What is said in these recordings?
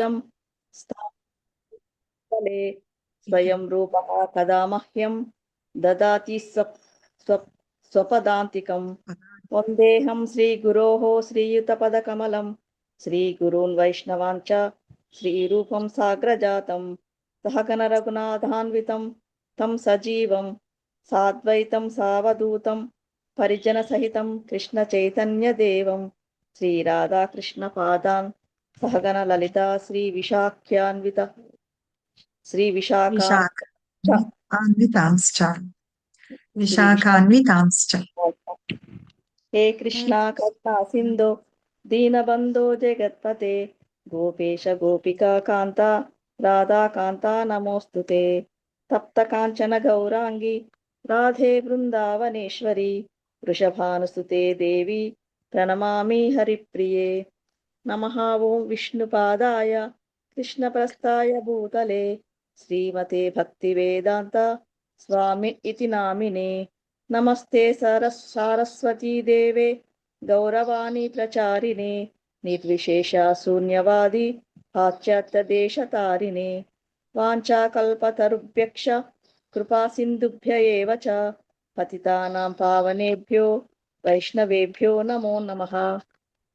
तिष्ठं स्थले स्वयं रूपः कदा मह्यं ददाति स्वपदान्तिकं वन्देऽहं श्रीगुरोः श्रीयुतपदकमलं श्रीगुरून् वैष्णवान् च श्रीरूपं साग्रजातं सहगणरघुनाथान्वितं तं सजीवं साद्वैतं सावधूतं परिजनसहितं कृष्णचैतन्यदेवं श्रीराधाकृष्णपादान् सहगण ललिता श्रीविशाख्यान्वित विशाखान्वितांश्च हे कृष्णा करुणा सिन्धो दीनबन्धो जगत्पते गोपेश गोपिका कान्ता राधा कान्ता नमोऽस्तु ते तप्त काञ्चन गौराङ्गी राधे वृन्दावनेश्वरी वृषभानुसुते देवी प्रणमामि हरिप्रिये नमः ॐ विष्णुपादाय कृष्णप्रस्थाय भूतले श्रीमते भक्तिवेदान्त स्वामी इति नामिने नमस्ते सारस्वती देवे गौरवाणी प्रचारिणे निर्विशेषा शून्यवादी पाश्चात्यदेशतारिणे वाञ्छाकल्पतरुभ्यश्च कृपा सिन्धुभ्य एव च पतितानां पावनेभ्यो वैष्णवेभ्यो नमो नमः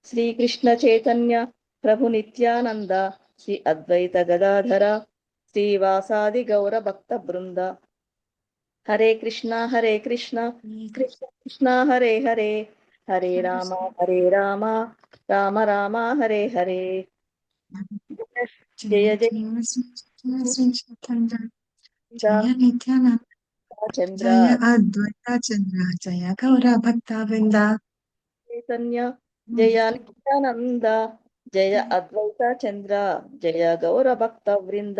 श्रीकृष्ण चैतन्य प्रभु नित्यानंद श्री अद्वैत गदाधर श्रीवासादि गौर भक्त वृंद हरे कृष्णा कृष्ण कृष्ण हरे हरे हरे राम राम राम हरे हरे जय जय जय नित्यानंद चंद्र जय अद्वैता चंद्र जय गौर भक्ता वृंदा चैतन्य जय नित्यानंद जय अद्वैत चंद्र जय गौर भक्त वृंद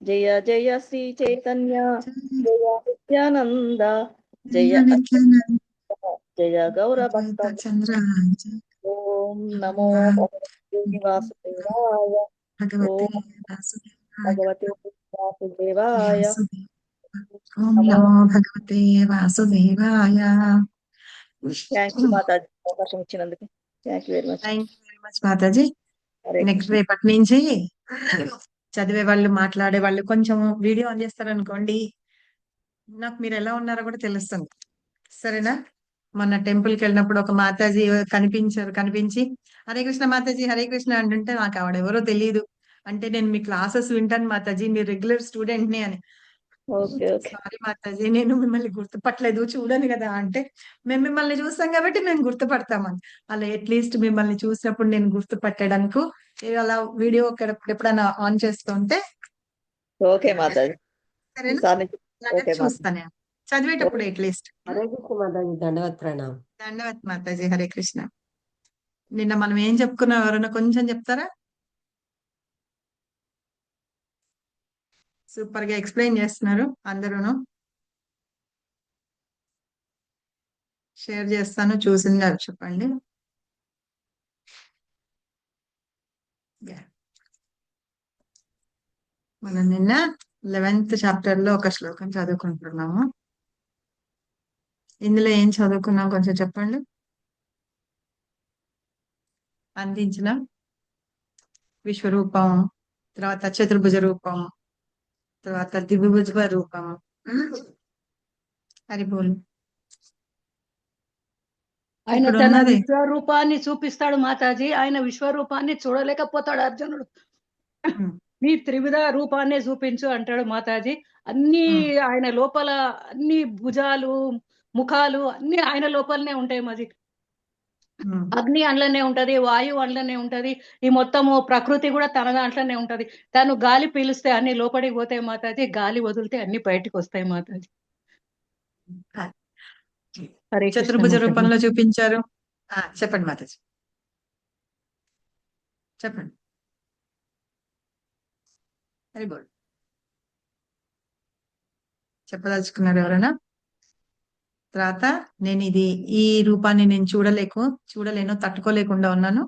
जय जय श्री चैतन्य जय नित्यानंद जय नित्यानंद जय गौर भक्त अद्वैता चंद्र ओम नमो भगवते वासुदेवाय भगवते ओम वासुदेवाय भगवते वासुदेवाय ओम नमो नमो भगवते वासुदेवाय థ్యాంక్ యూ మాతాజీ అవకాశం ఇచ్చినందుకు thank you very much thank you very much Mataji Hare next Krishna రేపటి నుంచి చదివే వాళ్ళు మాట్లాడే వాళ్ళు కొంచెం వీడియో ఆన్ చేస్తారనుకోండి నాకు మీరు ఎలా ఉన్నారో కూడా తెలుస్తుంది సరేనా మొన్న టెంపుల్ కి వెళ్ళినప్పుడు ఒక మాతాజీ కనిపించి హరే కృష్ణ మాతాజీ హరే కృష్ణ అంటుంటే నాకు ఆవిడ ఎవరో తెలియదు అంటే నేను మీ క్లాసెస్ వింటాను మాతాజీ మీరు రెగ్యులర్ స్టూడెంట్ ని అని ఓకే ఓకే సారీ మాతాజీ నేను మిమ్మల్ని గుర్తుపట్టలేదు చూడను కదా అంటే మేము మిమ్మల్ని చూస్తాం కాబట్టి మేము గుర్తుపడతామని అలా అట్లీస్ట్ మిమ్మల్ని చూసినప్పుడు నేను గుర్తుపట్టడానికి అలా వీడియో ఎప్పుడైనా ఆన్ చేస్తుంటే ఓకే మాతాజీ సరేనా ఈసారి అలాగే ఓకే మాతాజీ చూస్తాను చదివేటప్పుడు అట్లీస్ట్ హరే కృష్ణ మాతాజీ దండవత్ ప్రణామం. ధన్యవాద్ మాతాజీ హరే కృష్ణ నిన్న మనం ఏం చెప్పుకున్నాం ఎవరైనా కొంచెం చెప్తారా సూపర్ గా ఎక్స్ప్లెయిన్ చేస్తున్నారు అందరూను షేర్ చేస్తాను చూసింది అది చెప్పండి Yeah. మనం నిన్న 11th చాప్టర్ లో ఒక శ్లోకం చదువుకుంటున్నాము ఇందులో ఏం చదువుకున్నాం కొంచెం చెప్పండి అందించిన విశ్వరూపం తర్వాత చతుర్భుజ రూపం తర్వాత దివ్యభుజ రూపం హరి బోల్ ఆయన ఇక్కడ తన ఉన్నది విశ్వరూపాన్ని చూపిస్తాడు మాతాజీ ఆయన విశ్వరూపాన్ని చూడలేకపోతాడు అర్జునుడు నీ త్రివిధ రూపాన్నే చూపించు అంటాడు మాతాజీ అన్ని ఆయన లోపల అన్ని భుజాలు ముఖాలు అన్ని ఆయన లోపలనే ఉంటాయి మాది అగ్ని అండ్లనే ఉంటది వాయువు అండ్లనే ఉంటది ఈ మొత్తము ప్రకృతి కూడా తన దాంట్లోనే ఉంటది తను గాలి పీలిస్తే అన్ని లోపలికి పోతాయి మాతాజీ గాలి వదిలితే అన్ని బయటికి వస్తాయి మాతాజీ హరే కృష్ణ చతుర్భుజ మాతాజీ. రూపంలో చూపించారు చెప్పండి మాతాజీ చెప్పండి హరి బోల్ చెప్పదలుచుకున్నారు ఎవరైనా తర్వాత నేను ఈ రూపాన్ని నేను చూడలేను తట్టుకోలేకుండా ఉన్నాను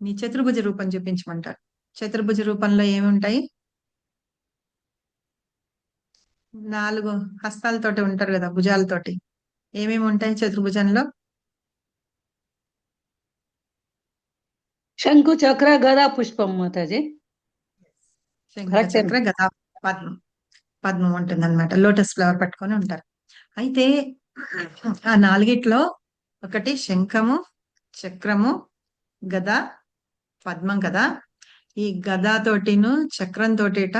నీ చతుర్భుజ రూపం చూపించమంటారు చతుర్భుజ రూపంలో ఏమి ఉంటాయి 4 హస్తాలతోటి ఉంటారు కదా భుజాలతోటి ఏమేమి ఉంటాయి చతుర్భుజంలో శంకు చక్ర గదా పుష్పం మాతాజీ శంఖ కరెక్టే. చక్ర గదా పద్మం పద్మం ఉంటుంది అనమాట. లోటస్ ఫ్లవర్ పట్టుకొని ఉంటారు. అయితే ఆ నాలుగిట్లో ఒకటి శంఖము, చక్రము, గద, పద్మం కదా. ఈ గదాతోటిను చక్రం తోటిట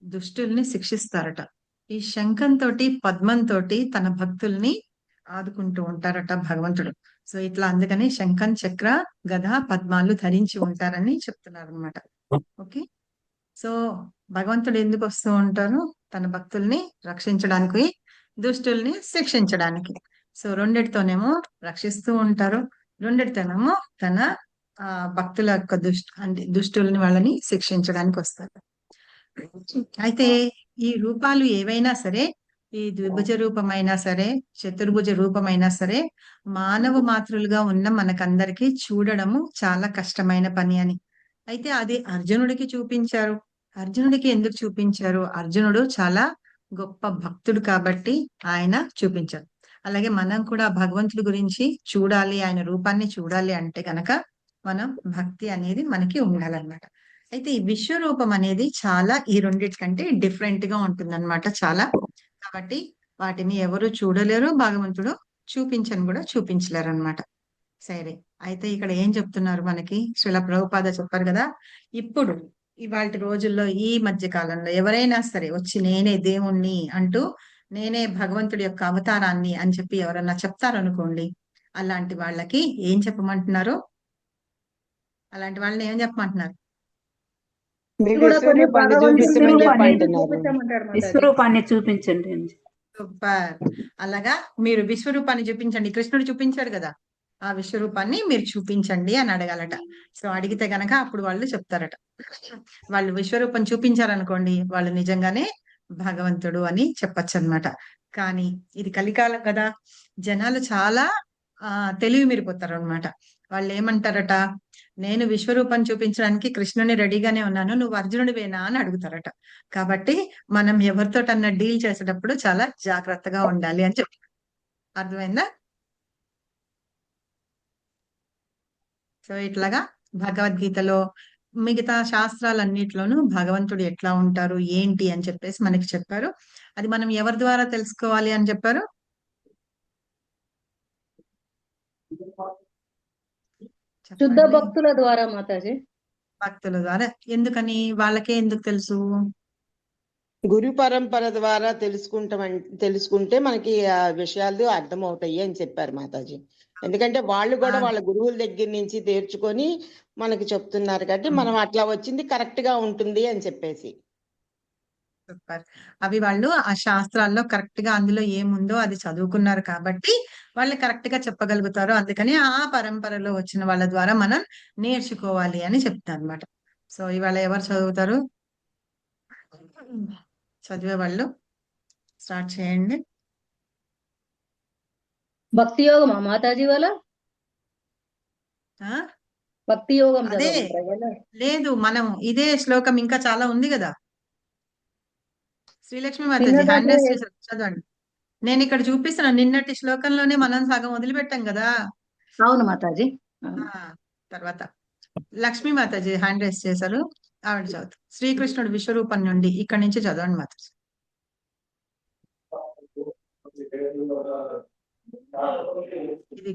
దుష్టుల్ని శిక్షిస్తారట. ఈ శంఖం తోటి పద్మం తోటి తన భక్తుల్ని ఆదుకుంటూ ఉంటారట భగవంతుడు. సో ఇట్లా అందుకని శంఖం, చక్ర, గద, పద్మాలు ధరించి ఉంటారని చెప్తున్నారు అనమాట. ఓకే. సో భగవంతుడు ఎందుకు వస్తూ ఉంటారు? తన భక్తుల్ని రక్షించడానికి, దుష్టుల్ని శిక్షించడానికి. సో రెండిటితోనేమో రక్షిస్తూ ఉంటారు, రెండిటితోనేమో తన భక్తుల యొక్క దుష్టుల్ని వాళ్ళని శిక్షించడానికి వస్తారు. అయితే ఈ రూపాలు ఏవైనా సరే, ఈ ద్విభుజ రూపమైనా సరే, చతుర్భుజ రూపమైనా సరే, మానవ మాతృలుగా ఉన్న మనకందరికి చూడడము చాలా కష్టమైన పని అని. అయితే అది అర్జునుడికి చూపించారు. అర్జునుడికి ఎందుకు చూపించారు? అర్జునుడు చాలా గొప్ప భక్తుడు కాబట్టి ఆయన చూపించారు. అలాగే మనం కూడా భగవంతుడి గురించి చూడాలి, ఆయన రూపాన్ని చూడాలి అంటే గనక మనం భక్తి అనేది మనకి ఉండాలన్నమాట. అయితే ఈ విశ్వరూపం అనేది చాలా ఈ రెండిటి కంటే డిఫరెంట్ గా ఉంటుందన్నమాట చాలా. కాబట్టి వాటిని ఎవరు చూడలేరు, భగవంతుడు చూపించని కూడా చూపించలేరు అనమాట. సరే, అయితే ఇక్కడ ఏం చెప్తున్నారు మనకి? శ్రీల ప్రభుపాద చెప్పారు కదా, ఇప్పుడు ఇవాళ రోజుల్లో ఈ మధ్య కాలంలో ఎవరైనా సరే వచ్చి నేనే దేవుణ్ణి అంటూ, నేనే భగవంతుడి యొక్క అవతారాన్ని అని చెప్పి ఎవరన్నా చెప్తారనుకోండి, అలాంటి వాళ్ళకి ఏం చెప్పమంటున్నారు? అలాంటి వాళ్ళని ఏం చెప్పమంటున్నారు? విశ్వరూపాన్ని చూపించండి. సూపర్. అలాగా మీరు విశ్వరూపాన్ని చూపించండి. కృష్ణుడు చూపించాడు కదా, ఆ విశ్వరూపాన్ని మీరు చూపించండి అని అడగాలట. సో అడిగితే గనక అప్పుడు వాళ్ళు చెప్తారట. వాళ్ళు విశ్వరూపం చూపించారనుకోండి, వాళ్ళు నిజంగానే భగవంతుడు అని చెప్పచ్చు అనమాట. కానీ ఇది కలికాలం కదా, జనాలు చాలా తెలివి మీరిపోతారు అనమాట. వాళ్ళు ఏమంటారట, నేను విశ్వరూపం చూపించడానికి కృష్ణుని రెడీగానే ఉన్నాను, నువ్వు అర్జునుడివేనా అని అడుగుతారట. కాబట్టి మనం ఎవరితోటన్నా డీల్ చేసేటప్పుడు చాలా జాగ్రత్తగా ఉండాలి అని చెప్పి. అర్థమైందా? సో ఇట్లాగా భగవద్గీతలో మిగతా శాస్త్రాలన్నిట్లోనూ భగవంతుడు ఎట్లా ఉంటారు ఏంటి అని చెప్పేసి మనకి చెప్పారు. అది మనం ఎవరి ద్వారా తెలుసుకోవాలి అని చెప్పారు? శుద్ధ భక్తుల ద్వారా మాతాజీ. భక్తుల ద్వారా. ఎందుకని? వాళ్ళకే ఎందుకు తెలుసు? గురు పరంపర ద్వారా తెలుసుకుంటే మనకి ఆ విషయాలు అర్థమవుతాయి అని చెప్పారు మాతాజీ. ఎందుకంటే వాళ్ళు కూడా వాళ్ళ గురువుల దగ్గర నుంచి నేర్చుకొని మనకి చెప్తున్నారు కాబట్టి మనం అట్లా వచ్చింది కరెక్ట్ గా ఉంటుంది అని చెప్పేసి. సూపర్. అవి వాళ్ళు ఆ శాస్త్రాల్లో కరెక్ట్ గా అందులో ఏముందో అది చదువుకున్నారు కాబట్టి వాళ్ళు కరెక్ట్ గా చెప్పగలుగుతారు. అందుకని ఆ పరంపరలో వచ్చిన వాళ్ళ ద్వారా మనం నేర్చుకోవాలి అని చెప్తారు అనమాట. సో ఇవాళ ఎవరు చదువుతారు? చదివే వాళ్ళు స్టార్ట్ చేయండి. భక్తి యోగమా మాతాజీ వాళ్ళ? భక్తి యోగం అదే లేదు, మనం ఇదే శ్లోకం ఇంకా చాలా ఉంది కదా. శ్రీలక్ష్మి మాతాజీ హ్యాండ్ రైజ్ చేశారు, చదవండి. నేను ఇక్కడ చూపిస్తున్నా, నిన్నటి శ్లోకంలోనే మనం సగం వదిలిపెట్టాం కదా. అవును మాతాజీ. తర్వాత లక్ష్మీ మాతాజీ హ్యాండ్ రైజ్ చేశారు, ఆవిడ చదువుతారు. శ్రీకృష్ణుడు విశ్వరూపం నుండి ఇక్కడ నుంచి చదవండి మాతాజీ. ఇది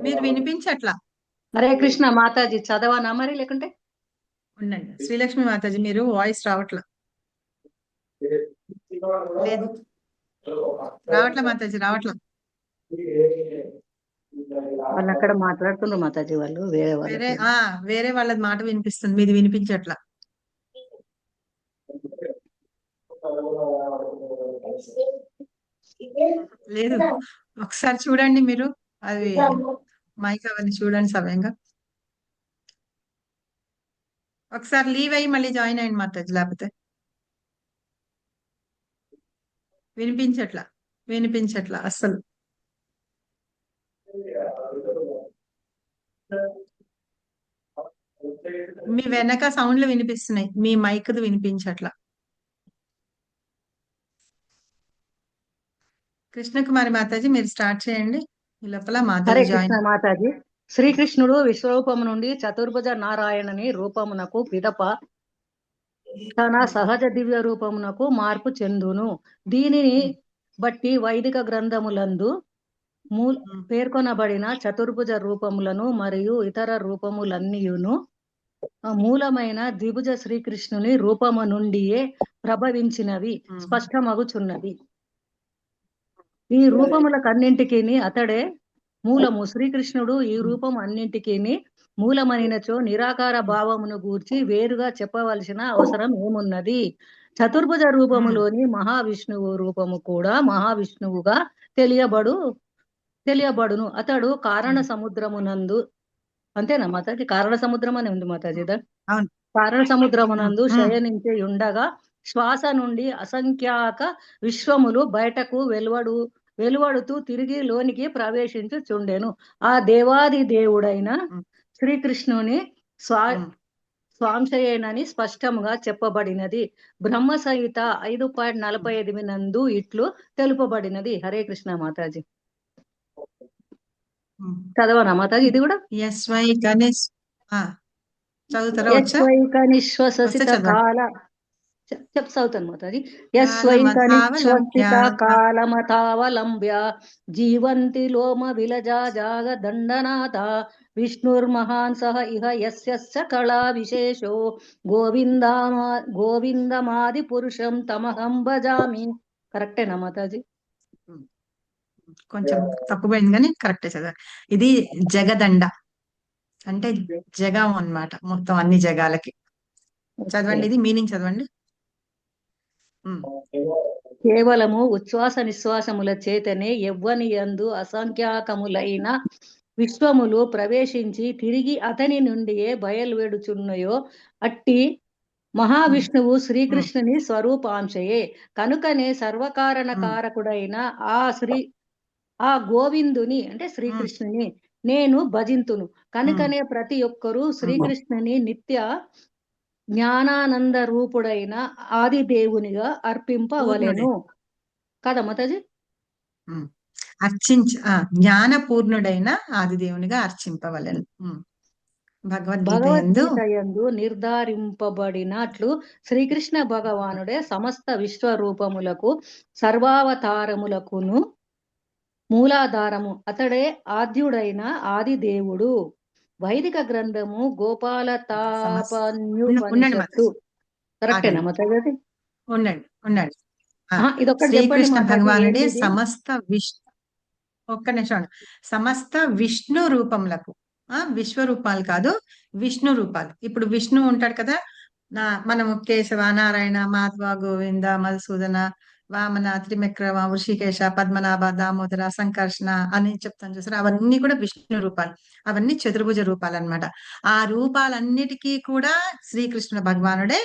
మీరు వినిపించట్లా. హరే కృష్ణ మాతాజీ చదవానా మరి లేకుంటే ఉండండి. శ్రీలక్ష్మి మాతాజీ మీరు వాయిస్ రావట్లా. లేదు రావట్లా మాతాజీ, రావట్లా. వాళ్ళు అక్కడ మాట్లాడుతున్నారు మాతాజీ వాళ్ళు వేరే వాళ్ళది మాట వినిపిస్తుంది, మీది వినిపించట్లా. లేదు, ఒకసారి చూడండి మీరు, అది మైక్ అవన్నీ చూడండి సమయంగా. ఒకసారి లీవ్ అయ్యి మళ్ళీ జాయిన్ అయ్యండి మాతాజీ, లేకపోతే వినిపించట్లా అస్సలు. మీ వెనక సౌండ్లు వినిపిస్తున్నాయి, మీ మైక్ వినిపించట్లా. కృష్ణకుమారి మాతాజీ మీరు స్టార్ట్ చేయండి, ఈ లోపల మాతాజీ జాయిన్. మాతాజీ శ్రీకృష్ణుడు విశ్వరూపము నుండి చతుర్భుజ నారాయణని రూపమునకు పిదప తన సహజ దివ్య రూపమునకు మార్పు చెందును. దీనిని బట్టి వైదిక గ్రంథములందు పేర్కొనబడిన చతుర్భుజ రూపములను మరియు ఇతర రూపములన్నీయును మూలమైన ద్విభుజ శ్రీకృష్ణుని రూపము నుండియే ప్రభవించినవి స్పష్టమగుచున్నది. ఈ రూపములకన్నింటికి అతడే మూలము. శ్రీకృష్ణుడు ఈ రూపం అన్నింటికి మూలమనినచో నిరాకార భావమును గూర్చి వేరుగా చెప్పవలసిన అవసరం ఏమున్నది? చతుర్భుజ రూపములోని మహావిష్ణువు రూపము కూడా మహావిష్ణువుగా తెలియబడును. అతడు కారణ సముద్రమునందు, అంతేనా మాతాజీ? కారణ సముద్రం అని ఉంది మాతాజీ. అవును. కారణ సముద్రమునందు శయనించి ఉండగా శ్వాస నుండి అసంఖ్యాక విశ్వములు బయటకు వెలువడుతూ తిరిగి లోనికి ప్రవేశించుచుండెను. ఆ దేవాది దేవుడైన శ్రీకృష్ణుని స్వాంశయేనని స్పష్టముగా చెప్పబడినది. బ్రహ్మ సంహిత 5.48 నందు ఇట్లు తెలుపబడినది. హరే కృష్ణ మాతాజీ. చదవనా మాతాజీ ఇది కూడా? ఎస్వై గణేష్ చదువుతారా? యస్వైకనిశ్వసిత కాల చదువుతాను మాతాజీ. యస్వైకనిశ్వసిత కాలమతావలంబ్య జీవంతి లోమ విలజా జాగ దండనాథ విష్ణుర్మహాన్ సహ ఇహ యస్య కళా విశేషో గోవిందమాది పురుషం తమహం భజామి. కరెక్టేనా మాతాజీ? కొంచెం తప్పుపోయింది కానీ కరెక్టే చదవాలి. ఇది జగదండ అంటే జగం అన్నమాట, మొత్తం అన్ని జగాలకి. చదవండి, ఇది మీనింగ్ చదవండి. కేవలము ఉచ్ఛ్వాస నిశ్వాసముల చేతనే యవ్వని యందు అసంఖ్యాకములైన విశ్వములు ప్రవేశించి తిరిగి అతని నుండియే బయలువెడుచున్నయో అట్టి మహావిష్ణువు శ్రీకృష్ణుని స్వరూపాంశయే. కనుకనే సర్వకారణ కారకుడైన ఆ గోవిందుని అంటే శ్రీకృష్ణుని నేను భజింతును. కనుకనే ప్రతి ఒక్కరూ శ్రీకృష్ణుని నిత్య జ్ఞానానంద రూపుడైన ఆది దేవునిగా అర్పింపవలెను కదా మాతాజీ? జ్ఞానపూర్ణుడైన ఆది దేవునిగా అర్చింపవలెను. భగవద్గీత యందు నిర్ధారింపబడినట్లు శ్రీకృష్ణ భగవానుడే సమస్త విశ్వరూపములకు సర్వావతారములకును మూలాధారము. అతడే ఆద్యుడైన ఆది దేవుడు. వైదిక గ్రంథము గోపాల తాపన్యుపనిషత్తు. కరెక్టేనా మాతాజీ? ఉండండి. ఇదొక్కటి శ్రీకృష్ణ భగవానుడే ఒక్క నిమిషం, సమస్త విష్ణు రూపములకు, విశ్వరూపాలు కాదు, విష్ణు రూపాలు. ఇప్పుడు విష్ణు ఉంటాడు కదా, మనము కేశవ, నారాయణ, మాధవ, గోవింద, మధుసూదన, వామన, త్రిమిక్రమ, వృషికేశ, పద్మనాభ, దామోదర, సంకర్షణ అని చెప్తాను చూసారా, అవన్నీ కూడా విష్ణు రూపాలు. అవన్నీ చతుర్భుజ రూపాలు అన్నమాట. ఆ రూపాలన్నిటికీ కూడా శ్రీకృష్ణ భగవానుడే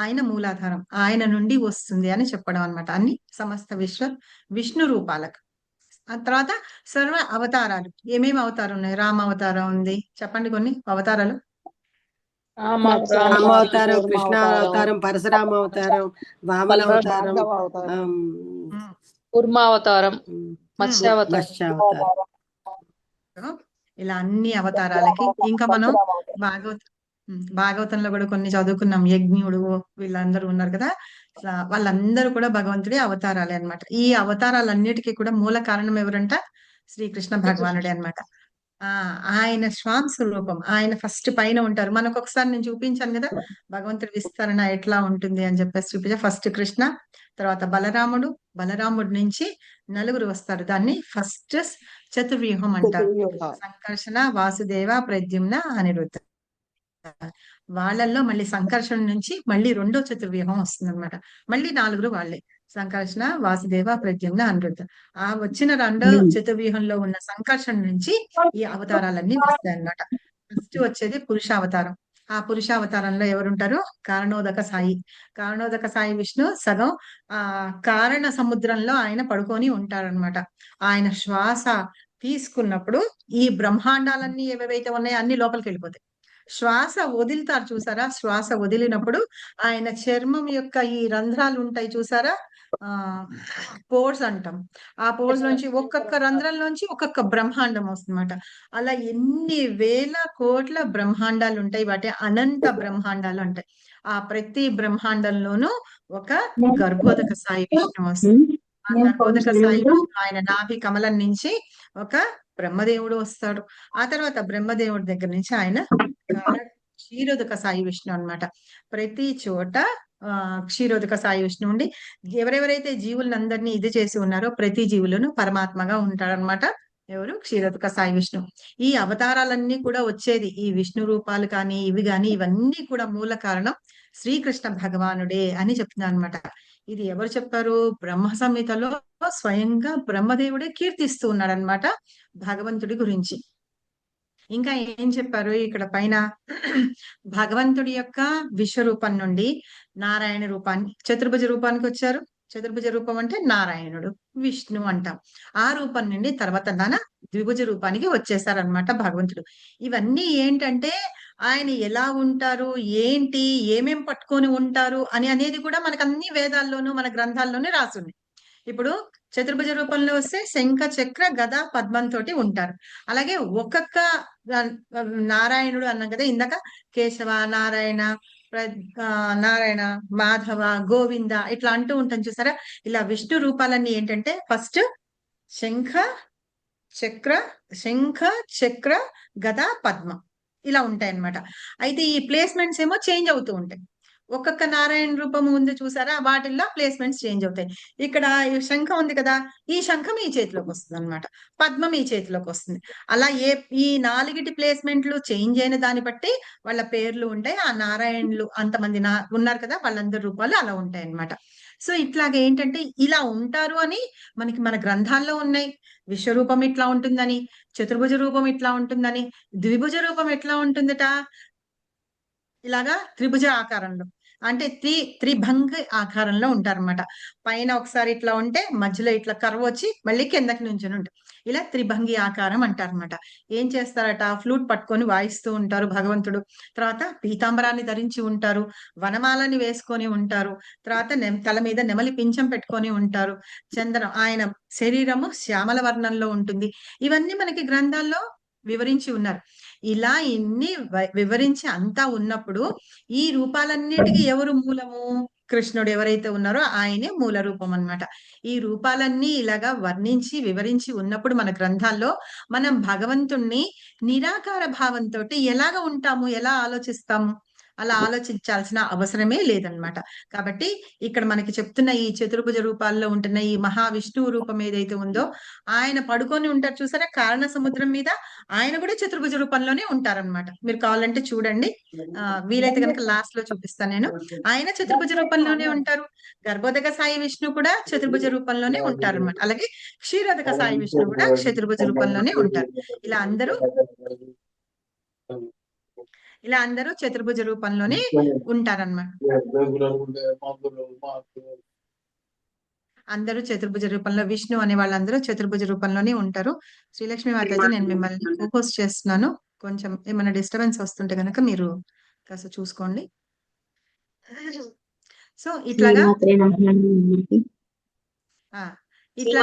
ఆయన మూలాధారం, ఆయన నుండి వస్తుంది అని చెప్పడం అన్నమాట. అన్ని సమస్త విష్ణు రూపాలకు. ఆ తర్వాత సర్వ అవతారాలు. ఏమేమి అవతారం ఉన్నాయి? రామ అవతారం ఉంది, చెప్పండి కొన్ని అవతారాలు. రామావతారం, కృష్ణ అవతారం, పరశురామ అవతారం, వామన అవతారం, కూర్మావతారం, మత్స్యావతారం. ఇలా అన్ని అవతారాలకి ఇంకా మనం భాగవతంలో కూడా కొన్ని చదువుకున్నాం. యజ్ఞుడు వీళ్ళందరూ ఉన్నారు కదా, వాళ్ళందరూ కూడా భగవంతుడి అవతారాలే అన్నమాట. ఈ అవతారాలన్నిటికీ కూడా మూల కారణం ఎవరంట? శ్రీకృష్ణ భగవానుడే అన్నమాట. ఆయన శ్వాంస రూపం, ఆయన ఫస్ట్ పైన ఉంటారు. మనకు ఒకసారి నేను చూపించాను కదా భగవంతుడి విస్తరణ ఎట్లా ఉంటుంది అని చెప్పేసి చూపించా. ఫస్ట్ కృష్ణ, తర్వాత బలరాముడి నుంచి నలుగురు వస్తారు. దాన్ని ఫస్ట్ చతుర్వ్యూహం అంటారు. సంకర్షణ, వాసుదేవ, ప్రద్యుమ్న, అనిరుద్ధ. వాళ్ళల్లో మళ్ళీ సంకర్షణ నుంచి మళ్ళీ రెండో చతుర్వ్యూహం వస్తుంది అనమాట. మళ్ళీ నలుగురు వాళ్ళే, సంకర్షణ, వాసుదేవ, ప్రద్యుమ్న, అనిరుద్ధ. ఆ వచ్చిన రెండో చతుర్వ్యూహంలో ఉన్న సంకర్షణ నుంచి ఈ అవతారాలన్నీ వస్తాయి అన్నమాట. ఫస్ట్ వచ్చేది పురుషావతారం. ఆ పురుషావతారంలో ఎవరుంటారు? కారణోదక సాయి విష్ణు సగం కారణ సముద్రంలో ఆయన పడుకొని ఉంటారనమాట. ఆయన శ్వాస తీసుకున్నప్పుడు ఈ బ్రహ్మాండాలన్నీ ఏవైతే ఉన్నాయో అన్ని లోపలికి వెళ్ళిపోతాయి. శ్వాస వదులుతారు చూసారా, శ్వాస వదిలినప్పుడు ఆయన చర్మం యొక్క ఈ రంధ్రాలు ఉంటాయి చూసారా, పోర్స్ అంటాం. ఆ పోర్స్ నుంచి ఒక్కొక్క రంధ్రంలోంచి ఒక్కొక్క బ్రహ్మాండం వస్తుందన్నమాట. అలా ఎన్ని వేల కోట్ల బ్రహ్మాండాలు ఉంటాయి. వాటి అనంత బ్రహ్మాండాలు ఉంటాయి. ఆ ప్రతి బ్రహ్మాండంలోనూ ఒక గర్భోదక సాయి విష్ణు వస్తుంది. ఆ గర్భోదక సాయి విష్ణు ఆయన నాభి కమలం నుంచి ఒక బ్రహ్మదేవుడు వస్తాడు. ఆ తర్వాత బ్రహ్మదేవుడి దగ్గర నుంచి ఆయన క్షీరోదక సాయి విష్ణు అన్నమాట. ప్రతి చోట క్షీరోదక సాయి విష్ణు ఉండి ఎవరెవరైతే జీవులందరినీ ఇది చేసి ఉన్నారో ప్రతి జీవులను పరమాత్మగా ఉంటాడనమాట. ఎవరు? క్షీరోదక సాయి విష్ణు. ఈ అవతారాలన్నీ కూడా వచ్చేది ఈ విష్ణు రూపాలు కానీ ఇవి కానీ ఇవన్నీ కూడా మూల కారణం శ్రీకృష్ణ భగవానుడే అని చెప్తున్నారు అనమాట. ఇది ఎవరు చెప్పారు? బ్రహ్మ సంహితలో స్వయంగా బ్రహ్మదేవుడే కీర్తిస్తూ ఉన్నాడు అనమాట భగవంతుడి గురించి. ఇంకా ఏం చెప్పారు ఇక్కడ పైన? భగవంతుడి యొక్క విశ్వరూపం నుండి నారాయణ రూపాన్ని చతుర్భుజ రూపానికి వచ్చారు. చతుర్భుజ రూపం అంటే నారాయణుడు, విష్ణు అంటాం. ఆ రూపం నుండి తర్వాత ద్విభుజ రూపానికి వచ్చేసారనమాట భగవంతుడు. ఇవన్నీ ఏంటంటే ఆయన ఎలా ఉంటారు, ఏంటి, ఏమేం పట్టుకొని ఉంటారు అనేది కూడా మనకు అన్ని వేదాల్లోనూ మన గ్రంథాల్లోనే రాసుంది. ఇప్పుడు చతుర్భుజ రూపంలో వస్తే శంఖ, చక్ర, గద, పద్మంతో ఉంటారు. అలాగే ఒక్కొక్క నారాయణుడు అన్నాం కదా ఇందాక, కేశవ, నారాయణ, నారాయణ, మాధవ, గోవింద ఇట్లా అంటూ ఉంటాం చూసారా. ఇలా విష్ణు రూపాలన్నీ ఏంటంటే ఫస్ట్ శంఖ చక్ర గద, పద్మం ఇలా ఉంటాయి అన్నమాట. అయితే ఈ ప్లేస్మెంట్స్ ఏమో చేంజ్ అవుతూ ఉంటాయి. ఒక్కొక్క నారాయణ రూపం ఉంది చూసారా, వాటిల్లో ప్లేస్మెంట్స్ చేంజ్ అవుతాయి. ఇక్కడ ఈ శంఖం ఉంది కదా, ఈ శంఖం ఈ చేతిలోకి వస్తుంది అనమాట, పద్మం ఈ చేతిలోకి వస్తుంది. అలా ఈ 4 ప్లేస్మెంట్లు చేంజ్ అయిన దాన్ని బట్టి వాళ్ళ పేర్లు ఉంటాయి. ఆ నారాయణులు అంతమంది ఉన్నారు కదా, వాళ్ళందరి రూపాలు అలా ఉంటాయి అన్నమాట. సో ఇట్లాగే ఏంటంటే ఇలా ఉంటారు అని మనకి మన గ్రంథాల్లో ఉన్నాయి. విశ్వరూపం ఇట్లా ఉంటుందని, చతుర్భుజ రూపం ఇట్లా ఉంటుందని, ద్విభుజ రూపం ఎట్లా ఉంటుందట, ఇలాగా త్రిభుజ ఆకారంలో అంటే త్రిభంగ ఆకారంలో ఉంటారన్నమాట. పైన ఒకసారి ఇట్లా ఉంటే మధ్యలో ఇట్లా కర్వ్ వచ్చి మళ్ళీ కిందకి నుంచుని ఉంటాయి. ఇలా త్రిభంగి ఆకారం అంటారన్నమాట. ఏం చేస్తారట, ఫ్లూట్ పట్టుకొని వాయిస్తూ ఉంటారు భగవంతుడు. తర్వాత పీతాంబరాన్ని ధరించి ఉంటారు, వనమాలని వేసుకొని ఉంటారు, తర్వాత తల మీద నెమలి పింఛం పెట్టుకొని ఉంటారు. ఆయన శరీరము శ్యామల వర్ణంలో ఉంటుంది. ఇవన్నీ మనకి గ్రంథాల్లో వివరించి ఉన్నారు. ఇలా ఇన్ని వివరించి అంతా ఉన్నప్పుడు ఈ రూపాలన్నిటికీ ఎవరు మూలము? కృష్ణుడు ఎవరైతే ఉన్నారో ఆయనే మూల రూపం అన్నమాట. ఈ రూపాలన్నీ ఇలాగా వర్ణించి వివరించి ఉన్నప్పుడు మన గ్రంథాల్లో మనం భగవంతుణ్ణి నిరాకార భావంతో ఎలాగ ఉంటాము, ఎలా ఆలోచిస్తాము? అలా ఆలోచించాల్సిన అవసరమే లేదనమాట. కాబట్టి ఇక్కడ మనకి చెప్తున్న ఈ చతుర్భుజ రూపాల్లో ఉంటున్న ఈ మహావిష్ణువు రూపం ఏదైతే ఉందో, ఆయన పడుకొని ఉంటారు చూసారా కారణ సముద్రం మీద, ఆయన కూడా చతుర్భుజ రూపంలోనే ఉంటారనమాట. మీరు కావాలంటే చూడండి, వీలైతే కనుక లాస్ట్ లో చూపిస్తాను నేను. ఆయన చతుర్భుజ రూపంలోనే ఉంటారు. గర్భోదక సాయి విష్ణు కూడా చతుర్భుజ రూపంలోనే ఉంటారు అనమాట. అలాగే క్షీరోదక సాయి విష్ణు కూడా చతుర్భుజ రూపంలోనే ఉంటారు. ఇలా అందరూ చతుర్భుజ రూపంలోనే ఉంటారన్నమాట. అందరూ చతుర్భుజ రూపంలో, విష్ణు అనే వాళ్ళందరూ చతుర్భుజ రూపంలోనే ఉంటారు. శ్రీలక్ష్మి మాతాజీ, నేను మిమ్మల్ని పోస్ట్ చేస్తున్నాను. కొంచెం ఏమైనా డిస్టర్బెన్స్ వస్తుంటే కనుక మీరు కాస్త చూసుకోండి. సో ఇట్లాగా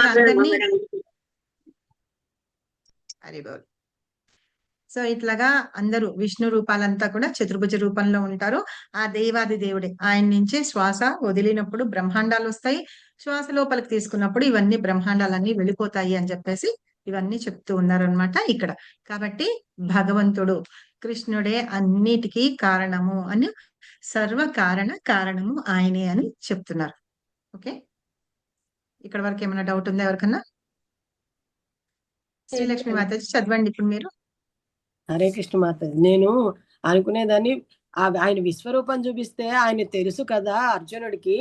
అందరినీ హరిబోల్. సో ఇట్లాగా అందరూ విష్ణు రూపాలంతా కూడా చతుర్భుజ రూపంలో ఉంటారు. ఆ దేవాది దేవుడే, ఆయన నుంచే శ్వాస వదిలినప్పుడు బ్రహ్మాండాలు వస్తాయి, శ్వాస లోపలికి తీసుకున్నప్పుడు ఇవన్నీ బ్రహ్మాండాలన్నీ వెళ్ళిపోతాయి అని చెప్పేసి ఇవన్నీ చెప్తూ ఉన్నారనమాట ఇక్కడ. కాబట్టి భగవంతుడు కృష్ణుడే అన్నిటికీ కారణము అని, సర్వ కారణము ఆయనే అని చెప్తున్నారు. ఓకే, ఇక్కడ వరకు ఏమైనా డౌట్ ఉందా ఎవరికన్నా? శ్రీలక్ష్మి మాతాజీ చదవండి ఇప్పుడు మీరు. హరే కృష్ణ మాతాజీ, నేను అనుకునేదాన్ని ఆయన విశ్వరూపం చూపిస్తే ఆయన తెలుసు కదా అర్జునుడికి,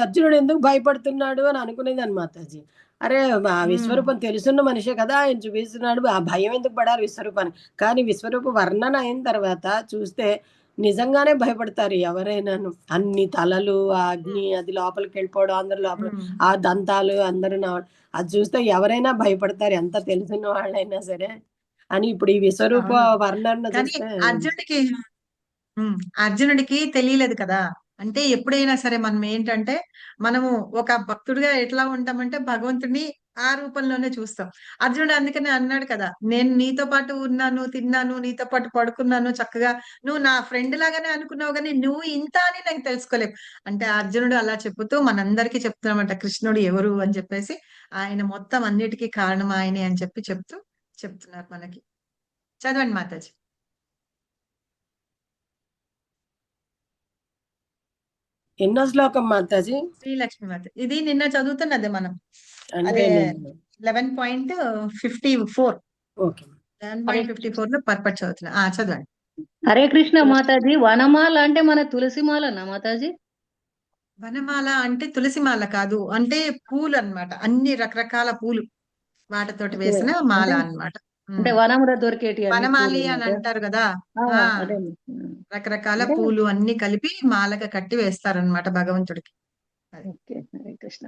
అర్జునుడు ఎందుకు భయపడుతున్నాడు అని అనుకునేదాన్ని మాతాజీ. అరే ఆ విశ్వరూపం తెలుసున్న మనిషే కదా ఆయన చూపిస్తున్నాడు, ఆ భయం ఎందుకు పడారు విశ్వరూపాన్ని? కానీ విశ్వరూప వర్ణన అయిన తర్వాత చూస్తే నిజంగానే భయపడతారు ఎవరైనాను. అన్ని తలలు, ఆ అగ్ని, అది లోపలికి వెళ్ళిపోవడం, అందరు లోపల ఆ దంతాలు అందరూ అది చూస్తే ఎవరైనా భయపడతారు, ఎంత తెలుసున్న వాళ్ళైనా సరే అని. ఇప్పుడు ఈ విశ్వరూప వర్ణన చూస్తే అర్జునుడికి తెలియలేదు కదా, అంటే ఎప్పుడైనా సరే మనం ఏంటంటే మనము ఒక భక్తుడిగా ఎట్లా ఉంటామంటే భగవంతుడిని ఆ రూపంలోనే చూస్తాం. అర్జునుడు అందుకనే అన్నాడు కదా, నేను నీతో పాటు ఉన్నాను, తిన్నాను, నీతో పాటు పడుకున్నాను చక్కగా, నువ్వు నా ఫ్రెండ్ లాగానే అనుకున్నావు కానీ నువ్వు ఇంత అని నాకు తెలుసుకోలేవు. అంటే అర్జునుడు అలా చెబుతూ మనందరికీ చెప్తున్నామంట కృష్ణుడు ఎవరు అని చెప్పేసి, ఆయన మొత్తం అన్నిటికీ కారణం ఆయనే అని చెప్తున్నారు మనకి. చదవండి మాతాజీ. ఎన్నో శ్లోకం మాతాజీ? శ్రీలక్ష్మి మాత, ఇది నిన్న చదువుతున్నదే మనం, అంటే అదే నేను 11.54. ఓకే. 11.54 లో పర్పట్ చదువుతున్నా. చదవండి. హరే కృష్ణ మాతాజీ. వనమాల అంటే మన తులసిమాలనా మాతాజీ? వనమాల అంటే తులసిమాల కాదు, అంటే పూలు అన్నమాట, అన్ని రకరకాల పూలు వాటితోటి వేసిన మాల అన్నమాట. అంటే వనంలో దొరికేటి అన్ని వనమాలి పూలు అని అన్నమాట. అంటారు కదా, అదే. రకరకాల అంటే పూలు అన్ని కలిపి మాలగా కట్టి వేస్తారన్నమాట భగవంతుడికి. ఓకే, హరే కృష్ణ.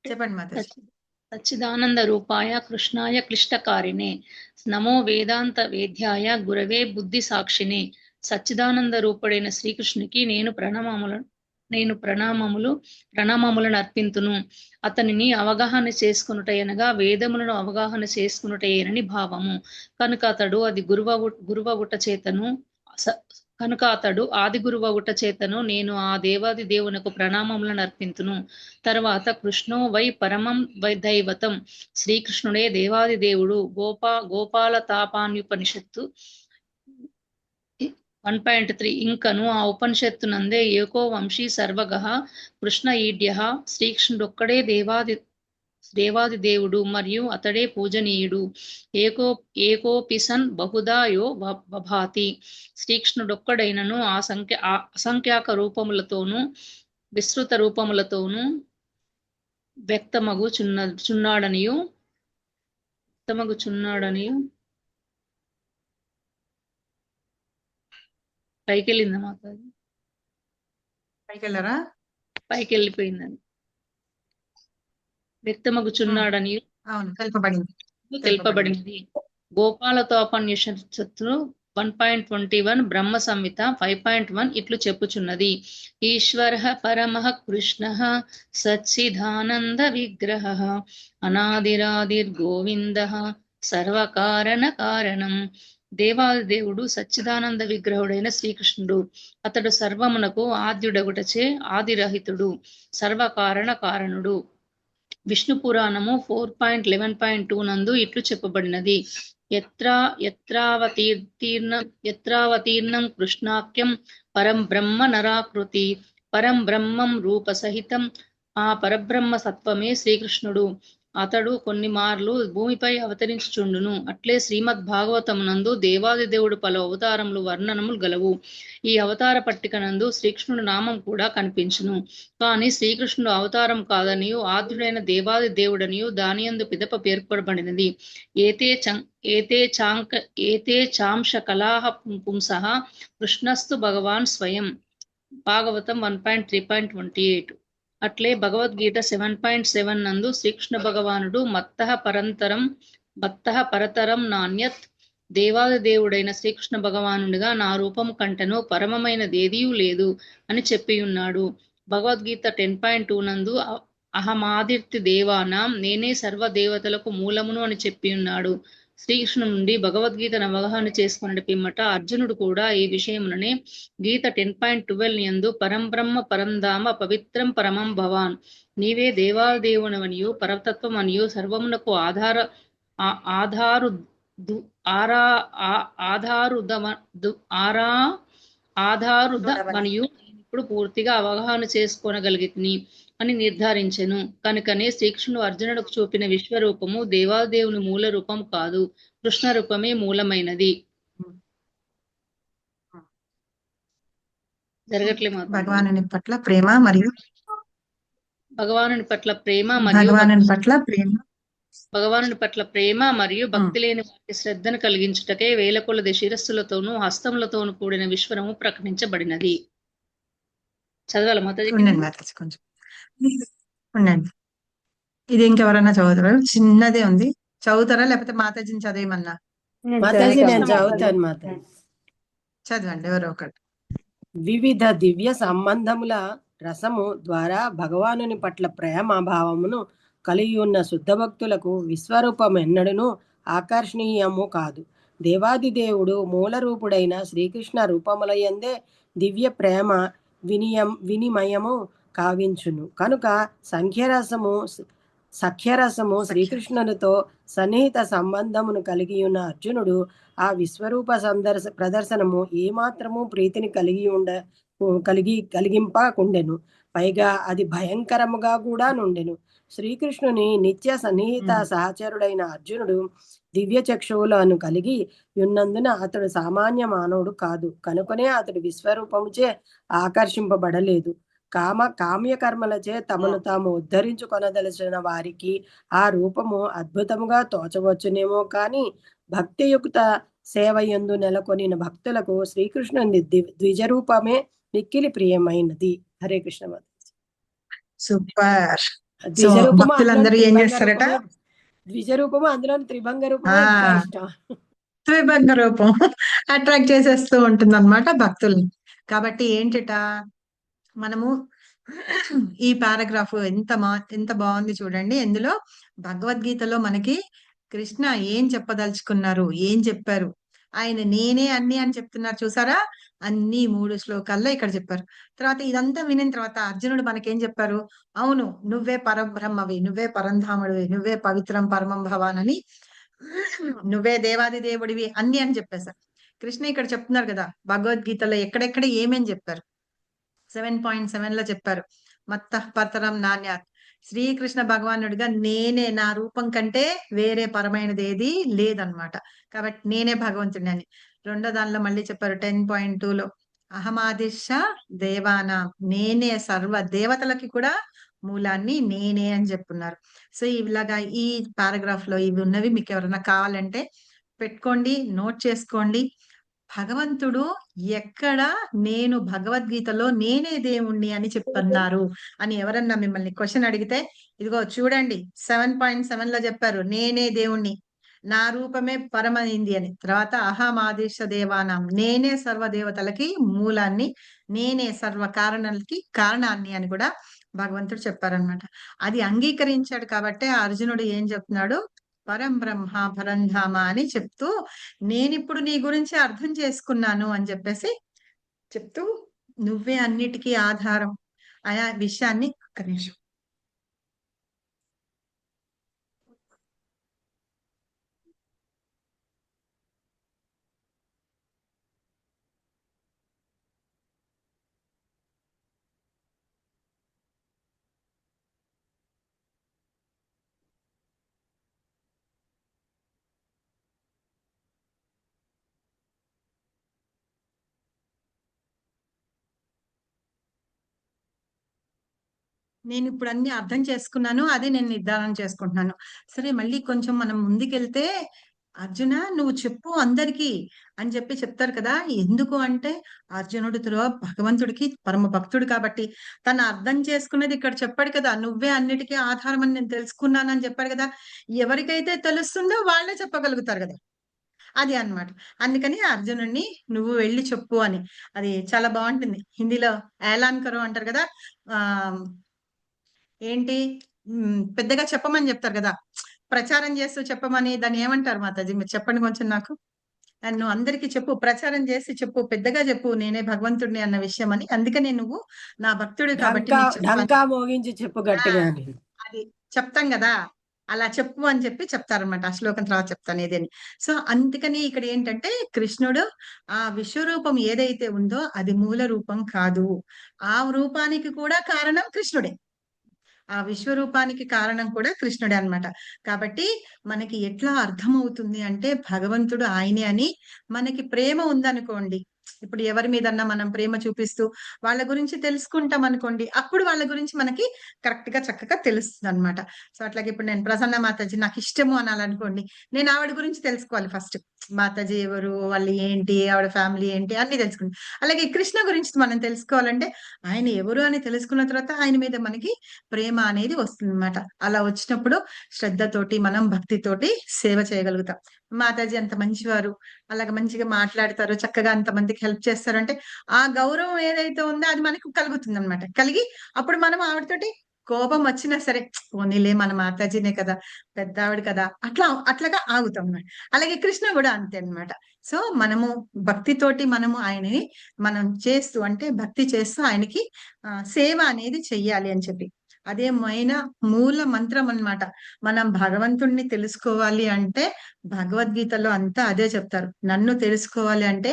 చెప్పండి మాతాజీ. సచ్చిదానంద రూపాయ కృష్ణాయ క్లిష్టకారిణే నమో వేదాంత వేద్యాయ గురవే బుద్ధి సాక్షినే. సచ్చిదానంద రూపుడైన శ్రీకృష్ణునికి నేను ప్రణామములను అర్పింతును. అతనిని అవగాహన చేసుకునుటయనగా వేదములను అవగాహన చేసుకునుటయేనని భావము. కనుక అతడు ఆది గురువగుట చేతను నేను ఆ దేవాది దేవునకు ప్రణామములను అర్పింతును. తర్వాత కృష్ణో వై పరమం వై దైవతం, శ్రీకృష్ణుడే దేవాది దేవుడు. గోపాల తాపాన్యుపనిషత్తు 1.3. ఇంకను ఆ ఉపనిషత్తు నందే ఏకో వంశీ సర్వగః కృష్ణ ఈడ్యః, శ్రీకృష్ణుడొక్కడే దేవాది దేవుడు మరియు అతడే పూజనీయుడు. ఏకోపిసన్ బహుదా యో వభాతి, శ్రీకృష్ణుడొక్కడైనను అసంఖ్యాక రూపములతోనూ విస్తృత రూపములతోనూ వ్యక్తమగుచున్నాడనియు పైకెళ్ళిందా మాతాజీ? పైకి వెళ్ళరా? పైకి వెళ్ళిపోయిందని. వ్యక్తమగుచున్నాడని అవును, తెలుపబడింది. గోపాలతోపనిషత్తు 1.21, బ్రహ్మ సంహిత 5.1 ఇట్లు చెప్పుచున్నది. ఈశ్వరః పరమః కృష్ణః సచ్చిదానంద విగ్రహః అనాదిరాదిర్గోవిందః సర్వకారణ కారణం. దేవాది దేవుడు సచ్చిదానంద విగ్రహుడైన శ్రీకృష్ణుడు. అతడు సర్వమునకు ఆద్యుడగుటచే ఆదిరహితుడు, సర్వకారణ కారణుడు. విష్ణు పురాణము 4.11.2 నందు ఇట్లు చెప్పబడినది. యత్రావతీర్ణం కృష్ణాఖ్యం పరం బ్రహ్మ నరాకృతి, పరం బ్రహ్మం రూప సహితం. ఆ పరబ్రహ్మ సత్వమే శ్రీకృష్ణుడు. అతడు కొన్ని మార్లు భూమిపై అవతరించుచుండును. అట్లే శ్రీమద్ భాగవతమునందు దేవాది దేవుడు పలు అవతారములు వర్ణనములు గలవు. ఈ అవతార పట్టిక నందు శ్రీకృష్ణుడు నామం కూడా కనిపించును. కానీ శ్రీకృష్ణుడు అవతారం కాదనియు ఆద్యుడైన దేవాది దేవుడనియు దానియందు పిదప పేర్కొనబడినది. ఏతే చాంశ కళాః పుంసః కృష్ణస్తు భగవాన్ స్వయం. భాగవతం 1.3.28. అట్లే భగవద్గీత 7.7 నందు శ్రీకృష్ణ భగవానుడు మత్తః పరతరం నాణ్యత్, దేవాది దేవుడైన శ్రీకృష్ణ భగవానుడిగా నా రూపం కంటెను పరమమైనదేదియూ లేదు అని చెప్పియున్నాడు. భగవద్గీత 10.2 నందు అహమాదిర్తి దేవానాం, నేనే సర్వ దేవతలకు మూలమును అని చెప్పియున్నాడు. శ్రీకృష్ణు నుండి భగవద్గీతను అవగాహన చేసుకున్న పిమ్మట అర్జునుడు కూడా ఈ విషయముననే గీత 10.12 యందు పరం బ్రహ్మ పరంధామ పవిత్రం పరమం భవాన్, నీవే దేవాదేవునవనియు పరతత్వం అనియు సర్వమునకు ఆధారుదమనియు ఇప్పుడు పూర్తిగా అవగాహన చేసుకోనగలిగితిని అని నిర్ధారించెను. కనుకనే శ్రీకృష్ణుడు అర్జునుడికి చూపిన విశ్వరూపము దేవాదేవుని మూల రూపం కాదు, కృష్ణ రూపమే మూలమైనది. జరగట్లే భగవానుని పట్ల ప్రేమ మరియు భగవానుని పట్ల ప్రేమ మరియు భక్తి లేని వారికి శ్రద్ధను కలిగించుటకే వేల కొలది శిరస్సులతోనూ హస్తములతోనూ కూడిన విశ్వరము ప్రకటించబడినది. చదవాలి మాతాజీ? కొంచెం ఉండండి. ఇది ఇంకెవరన్నా చదువుతారా? చిన్నదే ఉంది, చదువుతారా లేకపోతే మాతాజీని చదివేమన్నా? మాతాజీ నేను చదువుతాను. మాతాజీ చదవండి ఎవరో ఒకటి. వివిధ దివ్య సంబంధముల రసము ద్వారా భగవానుని పట్ల ప్రేమ భావమును కలిగి ఉన్న శుద్ధ భక్తులకు విశ్వరూపం ఎన్నడూను ఆకర్షణీయము కాదు. దేవాది దేవుడు మూల రూపుడైన శ్రీకృష్ణ రూపములయందే దివ్య ప్రేమ వినిమయము కావించును. కనుక సఖ్యరసము శ్రీకృష్ణునితో సన్నిహిత సంబంధమును కలిగి ఉన్న అర్జునుడు ఆ విశ్వరూప ప్రదర్శనము ఏమాత్రము ప్రీతిని కలిగింపకుండెను. పైగా అది భయంకరముగా కూడా నుండెను. శ్రీకృష్ణుని నిత్య సన్నిహిత సహచరుడైన అర్జునుడు దివ్య చక్షువులను కలిగి ఉన్నందున అతడు సామాన్య మానవుడు కాదు. కనుకనే అతడు విశ్వరూపముచే ఆకర్షింపబడలేదు. కామ్యకర్మలచే తమను తాము ఉద్ధరించుకొనదలచిన వారికి ఆ రూపము అద్భుతముగా తోచవచ్చునేమో కానీ భక్తియుక్త సేవయందు నెలకొనిన భక్తులకు శ్రీకృష్ణుని ద్విజరూపమే మిక్కిలి ప్రియమైనది. హరే కృష్ణ. సూపర్. ద్విజరూపము భక్తులందరూ ఏం చేస్తారట? ద్విజరూపము, అందులో త్రిభంగ రూపము ఇంకా ఇష్టం. త్రిభంగ రూపం అట్రాక్ట్ చేసేస్తూ ఉంటుంది అనమాట భక్తుల్ని. కాబట్టి ఏంటిట, మనము ఈ పారాగ్రాఫ్ ఎంత బాగుంది చూడండి. ఇందులో భగవద్గీతలో మనకి కృష్ణ ఏం చెప్పదలుచుకున్నారు, ఏం చెప్పారు, ఆయన నేనే అన్ని అని చెప్తున్నారు చూసారా, అన్ని 3 శ్లోకాల్లో ఇక్కడ చెప్పారు. తర్వాత ఇదంతా వినిన తర్వాత అర్జునుడు మనకేం చెప్పారు, అవును నువ్వే పరబ్రహ్మవి, నువ్వే పరంధాముడివి, నువ్వే పవిత్రం పరమం భవానని, నువ్వే దేవాది దేవుడివి అన్ని అని చెప్పేశారు. కృష్ణ ఇక్కడ చెప్తున్నారు కదా, భగవద్గీతలో ఎక్కడెక్కడ ఏమేం చెప్పారు. 7.7 లో చెప్పారు, మత్తః పతరం నాన్యాత్, శ్రీకృష్ణ భగవానుడిగా నేనే, నా రూపం కంటే వేరే పరమైనది ఏది లేదనమాట. కాబట్టి నేనే భగవంతుడిని అని. రెండో దానిలో మళ్ళీ చెప్పారు 10.2లో, అహమాదిశ దేవానా, నేనే సర్వ దేవతలకి కూడా మూలాన్ని నేనే అని చెప్పున్నారు. సో ఇలాగా ఈ పారాగ్రాఫ్ లో ఇవి ఉన్నవి మీకు ఎవరైనా కావాలంటే పెట్టుకోండి, నోట్ చేసుకోండి. భగవంతుడు ఎక్కడ నేను భగవద్గీతలో నేనే దేవుణ్ణి అని చెప్తున్నారు అని ఎవరన్నా మిమ్మల్ని క్వశ్చన్ అడిగితే, ఇదిగో చూడండి 7.7 లో చెప్పారు నేనే దేవుణ్ణి, నా రూపమే పరమైంది అని. తర్వాత అహమాదేశ దేవానం, నేనే సర్వ దేవతలకి మూలాన్ని, నేనే సర్వ కారణాలకి కారణాన్ని అని కూడా భగవంతుడు చెప్పారనమాట. అది అంగీకరించాడు కాబట్టి అర్జునుడు ఏం చెప్తున్నాడు, పరం బ్రహ్మ పరంధామ అని చెప్తూ నేనిప్పుడు నీ గురించి అర్థం చేసుకున్నాను అని చెప్పేసి చెప్తూ, నువ్వే అన్నిటికీ ఆధారం అనే విషయాన్ని ఒక్క నిమిషం నేను ఇప్పుడు అన్ని అర్థం చేసుకున్నాను, అదే నేను నిర్ధారణ చేసుకుంటున్నాను. సరే మళ్ళీ కొంచెం మనం ముందుకెళ్తే, అర్జున నువ్వు చెప్పు అందరికీ అని చెప్పి చెప్తారు కదా. ఎందుకు అంటే అర్జునుడితో భగవంతుడికి పరమ భక్తుడు కాబట్టి తను అర్థం చేసుకున్నది ఇక్కడ చెప్పాడు కదా, నువ్వే అన్నిటికీ ఆధారం అని నేను తెలుసుకున్నానని చెప్పాడు కదా. ఎవరికైతే తెలుస్తుందో వాళ్ళే చెప్పగలుగుతారు కదా, అది అన్నమాట. అందుకని అర్జునుడిని నువ్వు వెళ్ళి చెప్పు అని. అది చాలా బాగుంటుంది. హిందీలో ఏలాన్ కరో అంటారు కదా, ఆ ఏంటి పెద్దగా చెప్పమని చెప్తారు కదా, ప్రచారం చేస్తూ చెప్పమని, దాన్ని ఏమంటారు మాతాజీ మీరు చెప్పండి కొంచెం నాకు. నువ్వు అందరికీ చెప్పు, ప్రచారం చేసి చెప్పు, పెద్దగా చెప్పు నేనే భగవంతుడిని అన్న విషయం అని. అందుకనే నువ్వు నా భక్తుడు కాబట్టి మోగించి చెప్పు గట్టిగా అని అది చెప్తాం కదా, అలా చెప్పు అని చెప్పి చెప్తారనమాట. ఆ శ్లోకం తర్వాత చెప్తాను ఏదని. సో అందుకని ఇక్కడ ఏంటంటే కృష్ణుడు ఆ విశ్వరూపం ఏదైతే ఉందో అది మూల రూపం కాదు, ఆ రూపానికి కూడా కారణం కృష్ణుడే, ఆ విశ్వరూపానికి కారణం కూడా కృష్ణుడే అన్నమాట. కాబట్టి మనకి ఎట్లా అర్థమవుతుంది అంటే భగవంతుడు ఆయనే అని. మనకి ప్రేమ ఉందనుకోండి, ఇప్పుడు ఎవరి మీదన్నా మనం ప్రేమ చూపిస్తూ వాళ్ళ గురించి తెలుసుకుంటాం అనుకోండి, అప్పుడు వాళ్ళ గురించి మనకి కరెక్ట్ గా చక్కగా తెలుస్తుంది అనమాట. సో అట్లాగే ఇప్పుడు నేను ప్రసన్న మాతాజీ నాకు ఇష్టము అనాలనుకోండి, నేను ఆవిడ గురించి తెలుసుకోవాలి ఫస్ట్, మాతాజీ ఎవరు, వాళ్ళు ఏంటి, ఆవిడ ఫ్యామిలీ ఏంటి అన్ని తెలుసుకుంటాం. అలాగే కృష్ణ గురించి మనం తెలుసుకోవాలంటే ఆయన ఎవరు అని తెలుసుకున్న తర్వాత ఆయన మీద మనకి ప్రేమ అనేది వస్తుంది అనమాట. అలా వచ్చినప్పుడు శ్రద్ధతోటి మనం భక్తితోటి సేవ చేయగలుగుతాం. మాతాజీ అంత మంచివారు, అలాగ మంచిగా మాట్లాడతారు, చక్కగా అంతమందికి హెల్ప్ చేస్తారు అంటే ఆ గౌరవం ఏదైతే ఉందో అది మనకు కలుగుతుంది అనమాట. కలిగి అప్పుడు మనం ఆవిడతోటి కోపం వచ్చినా సరే పోనీలే మన మాతాజీనే కదా, పెద్ద ఆవిడ కదా, అట్లాగా ఆగుతాం అన్నమాట. అలాగే కృష్ణ కూడా అంతే అన్నమాట. సో మనము భక్తితోటి మనము ఆయనని మనం చేస్తూ అంటే భక్తి చేస్తూ ఆయనకి సేవ అనేది చెయ్యాలి అని చెప్పి అదే మూల మంత్రం అన్నమాట. మనం భగవంతుణ్ణి తెలుసుకోవాలి అంటే భగవద్గీతలో అంతా అదే చెప్తారు. నన్ను తెలుసుకోవాలి అంటే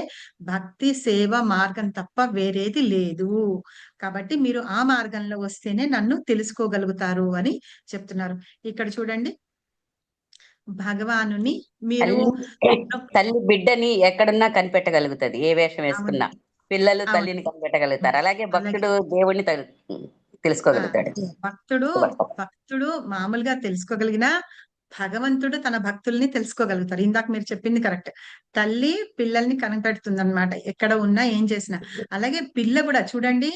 భక్తి సేవ మార్గం తప్ప వేరేది లేదు. కాబట్టి మీరు ఆ మార్గంలో వస్తేనే నన్ను తెలుసుకోగలుగుతారు అని చెప్తున్నారు. ఇక్కడ చూడండి, భగవానుని మీరు తల్లి బిడ్డని ఎక్కడున్నా కనిపెట్టగలుగుతది, ఏ వేషం వేసుకున్నా. అవును పిల్లలు అవును తల్లిని కనిపెట్టగలుగుతారు, అలాగే అలాగే భక్తుడు దేవుణ్ణి తెలుసుకోగలుగుతాడు. భక్తుడు మామూలుగా తెలుసుకోగలిగిన భగవంతుడు తన భక్తుల్ని తెలుసుకోగలుగుతారు. ఇందాక మీరు చెప్పింది కరెక్ట్. తల్లి పిల్లల్ని కనిపెడుతుంది అనమాట, ఎక్కడ ఉన్నా ఏం చేసినా. అలాగే పిల్ల కూడా చూడండి,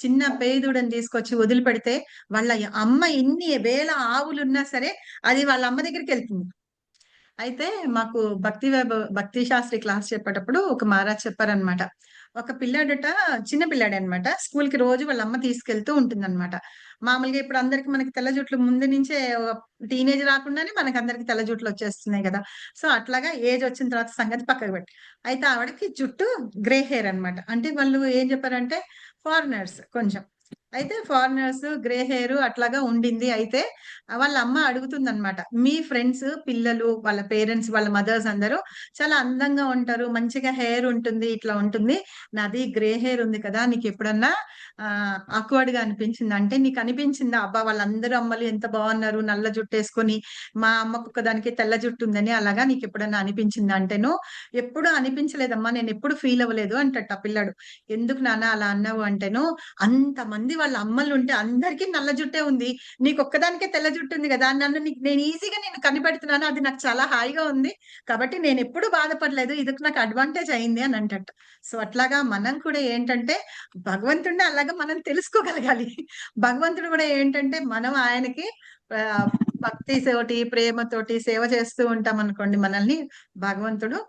చిన్న పేదూడని తీసుకొచ్చి వదిలిపెడితే వాళ్ళ అమ్మ ఎన్ని వేల ఆవులు ఉన్నా సరే అది వాళ్ళ అమ్మ దగ్గరికి వెళ్తుంది. అయితే మాకు భక్తి శాస్త్రి క్లాస్ చెప్పేటప్పుడు ఒక మహారాజ్ చెప్పారనమాట. ఒక పిల్లాడట, చిన్న పిల్లాడే అనమాట, స్కూల్ కి రోజు వాళ్ళ అమ్మ తీసుకెళ్తూ ఉంటుందన్నమాట. మామూలుగా ఇప్పుడు అందరికి మనకి తెల్ల జుట్లు ముందు నుంచే టీనేజ్ రాకుండానే మనకి అందరికి తెల్ల జుట్లు వచ్చేస్తున్నాయి కదా. సో అట్లాగా ఏజ్ వచ్చిన తర్వాత సంగతి పక్కకు పెట్టి, అయితే ఆవిడకి జుట్టు గ్రే హెయిర్ అన్నమాట. అంటే వాళ్ళు ఏం చెప్పారంటే ఫారినర్స్ కొంచెం, అయితే ఫారినర్స్ గ్రే హెయిర్ అట్లాగా ఉండింది. అయితే వాళ్ళ అమ్మ అడుగుతుంది అనమాట, మీ ఫ్రెండ్స్ పిల్లలు వాళ్ళ పేరెంట్స్ వాళ్ళ మదర్స్ అందరూ చాలా అందంగా ఉంటారు, మంచిగా హెయిర్ ఉంటుంది, ఇట్లా ఉంటుంది, నాది గ్రే హెయిర్ ఉంది కదా, నీకు ఎప్పుడన్నా ఆక్వర్డ్ గా అనిపించింది అంటే, నీకు అనిపించిందా అబ్బా వాళ్ళందరూ అమ్మలు ఎంత బాగున్నారు నల్ల జుట్టు వేసుకొని, మా అమ్మకు ఒక్కదానికి తెల్ల జుట్టు ఉందని, అలాగా నీకు ఎప్పుడన్నా అనిపించిందా అంటేను ఎప్పుడు అనిపించలేదమ్మా, నేను ఎప్పుడు ఫీల్ అవ్వలేదు అంటట ఆ పిల్లాడు. ఎందుకు నాన్న అలా అన్నావు అంటేను, అంతమంది వాళ్ళ అమ్మలు ఉంటే అందరికీ నల్ల జుట్టే ఉంది, నీకు ఒక్కదానికే తెల్ల జుట్టు ఉంది కదా, నేను ఈజీగా నేను కనిపెడుతున్నాను, అది నాకు చాలా హాయిగా ఉంది, కాబట్టి నేను ఎప్పుడు బాధపడలేదు, ఇది నాకు అడ్వాంటేజ్ అయింది అని అంటట. సో అట్లాగా మనం కూడా ఏంటంటే భగవంతుడిని అలాగా మనం తెలుసుకోగలగాలి. భగవంతుడు కూడా ఏంటంటే మనం ఆయనకి భక్తి తోటి ప్రేమతోటి సేవ చేస్తూ ఉంటాం అనుకోండి, మనల్ని భగవంతుడు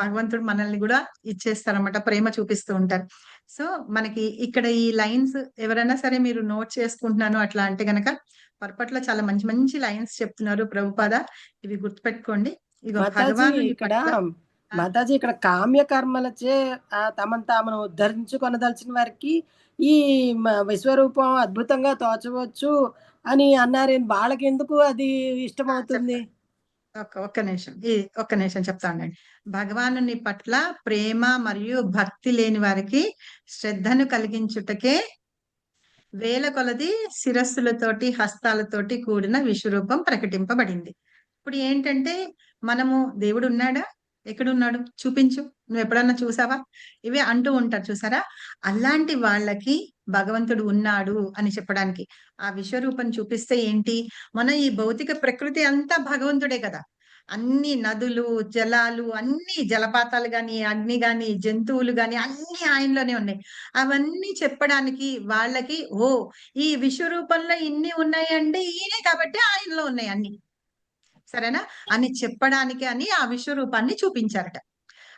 భగవంతుడు మనల్ని కూడా ఇచ్చేస్తారన్నమాట, ప్రేమ చూపిస్తూ ఉంటారు. సో మనకి ఇక్కడ ఈ లైన్స్ ఎవరైనా సరే మీరు నోట్ చేసుకుంటున్నాను అట్లా అంటే గనక పర్పట్లో చాలా మంచి మంచి లైన్స్ చెప్తున్నారు ప్రభుపాద, ఇవి గుర్తుపెట్టుకోండి. ఇగో భగవాను మాతాజీ ఇక్కడ కామ్య కర్మలచే తమను తామును ఉద్ధరించుకొనదలిచిన వారికి ఈ విశ్వరూపం అద్భుతంగా తోచవచ్చు అని అన్నారు. వాళ్ళకి ఎందుకు అది ఇష్టమవుతుంది? ఒక్క నిమిషం చెప్తా ఉండండి. భగవానుని పట్ల ప్రేమ మరియు భక్తి లేని వారికి శ్రద్ధను కలిగించుటకే వేల కొలది శిరస్సులతోటి హస్తాలతోటి కూడిన విశ్వరూపం ప్రకటింపబడింది. ఇప్పుడు ఏంటంటే మనము దేవుడు ఉన్నాడా, ఎక్కడున్నాడు చూపించు, నువ్వు ఎప్పుడన్నా చూసావా, ఇవే అంటూ ఉంటారు చూసారా. అలాంటి వాళ్ళకి భగవంతుడు ఉన్నాడు అని చెప్పడానికి ఆ విశ్వరూపం చూపిస్తే ఏంటి, మన ఈ భౌతిక ప్రకృతి అంతా భగవంతుడే కదా, అన్ని నదులు జలాలు అన్ని జలపాతాలు గాని అగ్ని గాని జంతువులు గాని అన్ని ఆయనలోనే ఉన్నాయి. అవన్నీ చెప్పడానికి వాళ్ళకి ఈ విశ్వరూపంలో ఇన్ని ఉన్నాయండి, ఈయనే కాబట్టి ఆయనలో ఉన్నాయి అన్ని, సరేనా అని చెప్పడానికి అని ఆ విశ్వరూపాన్ని చూపించారట.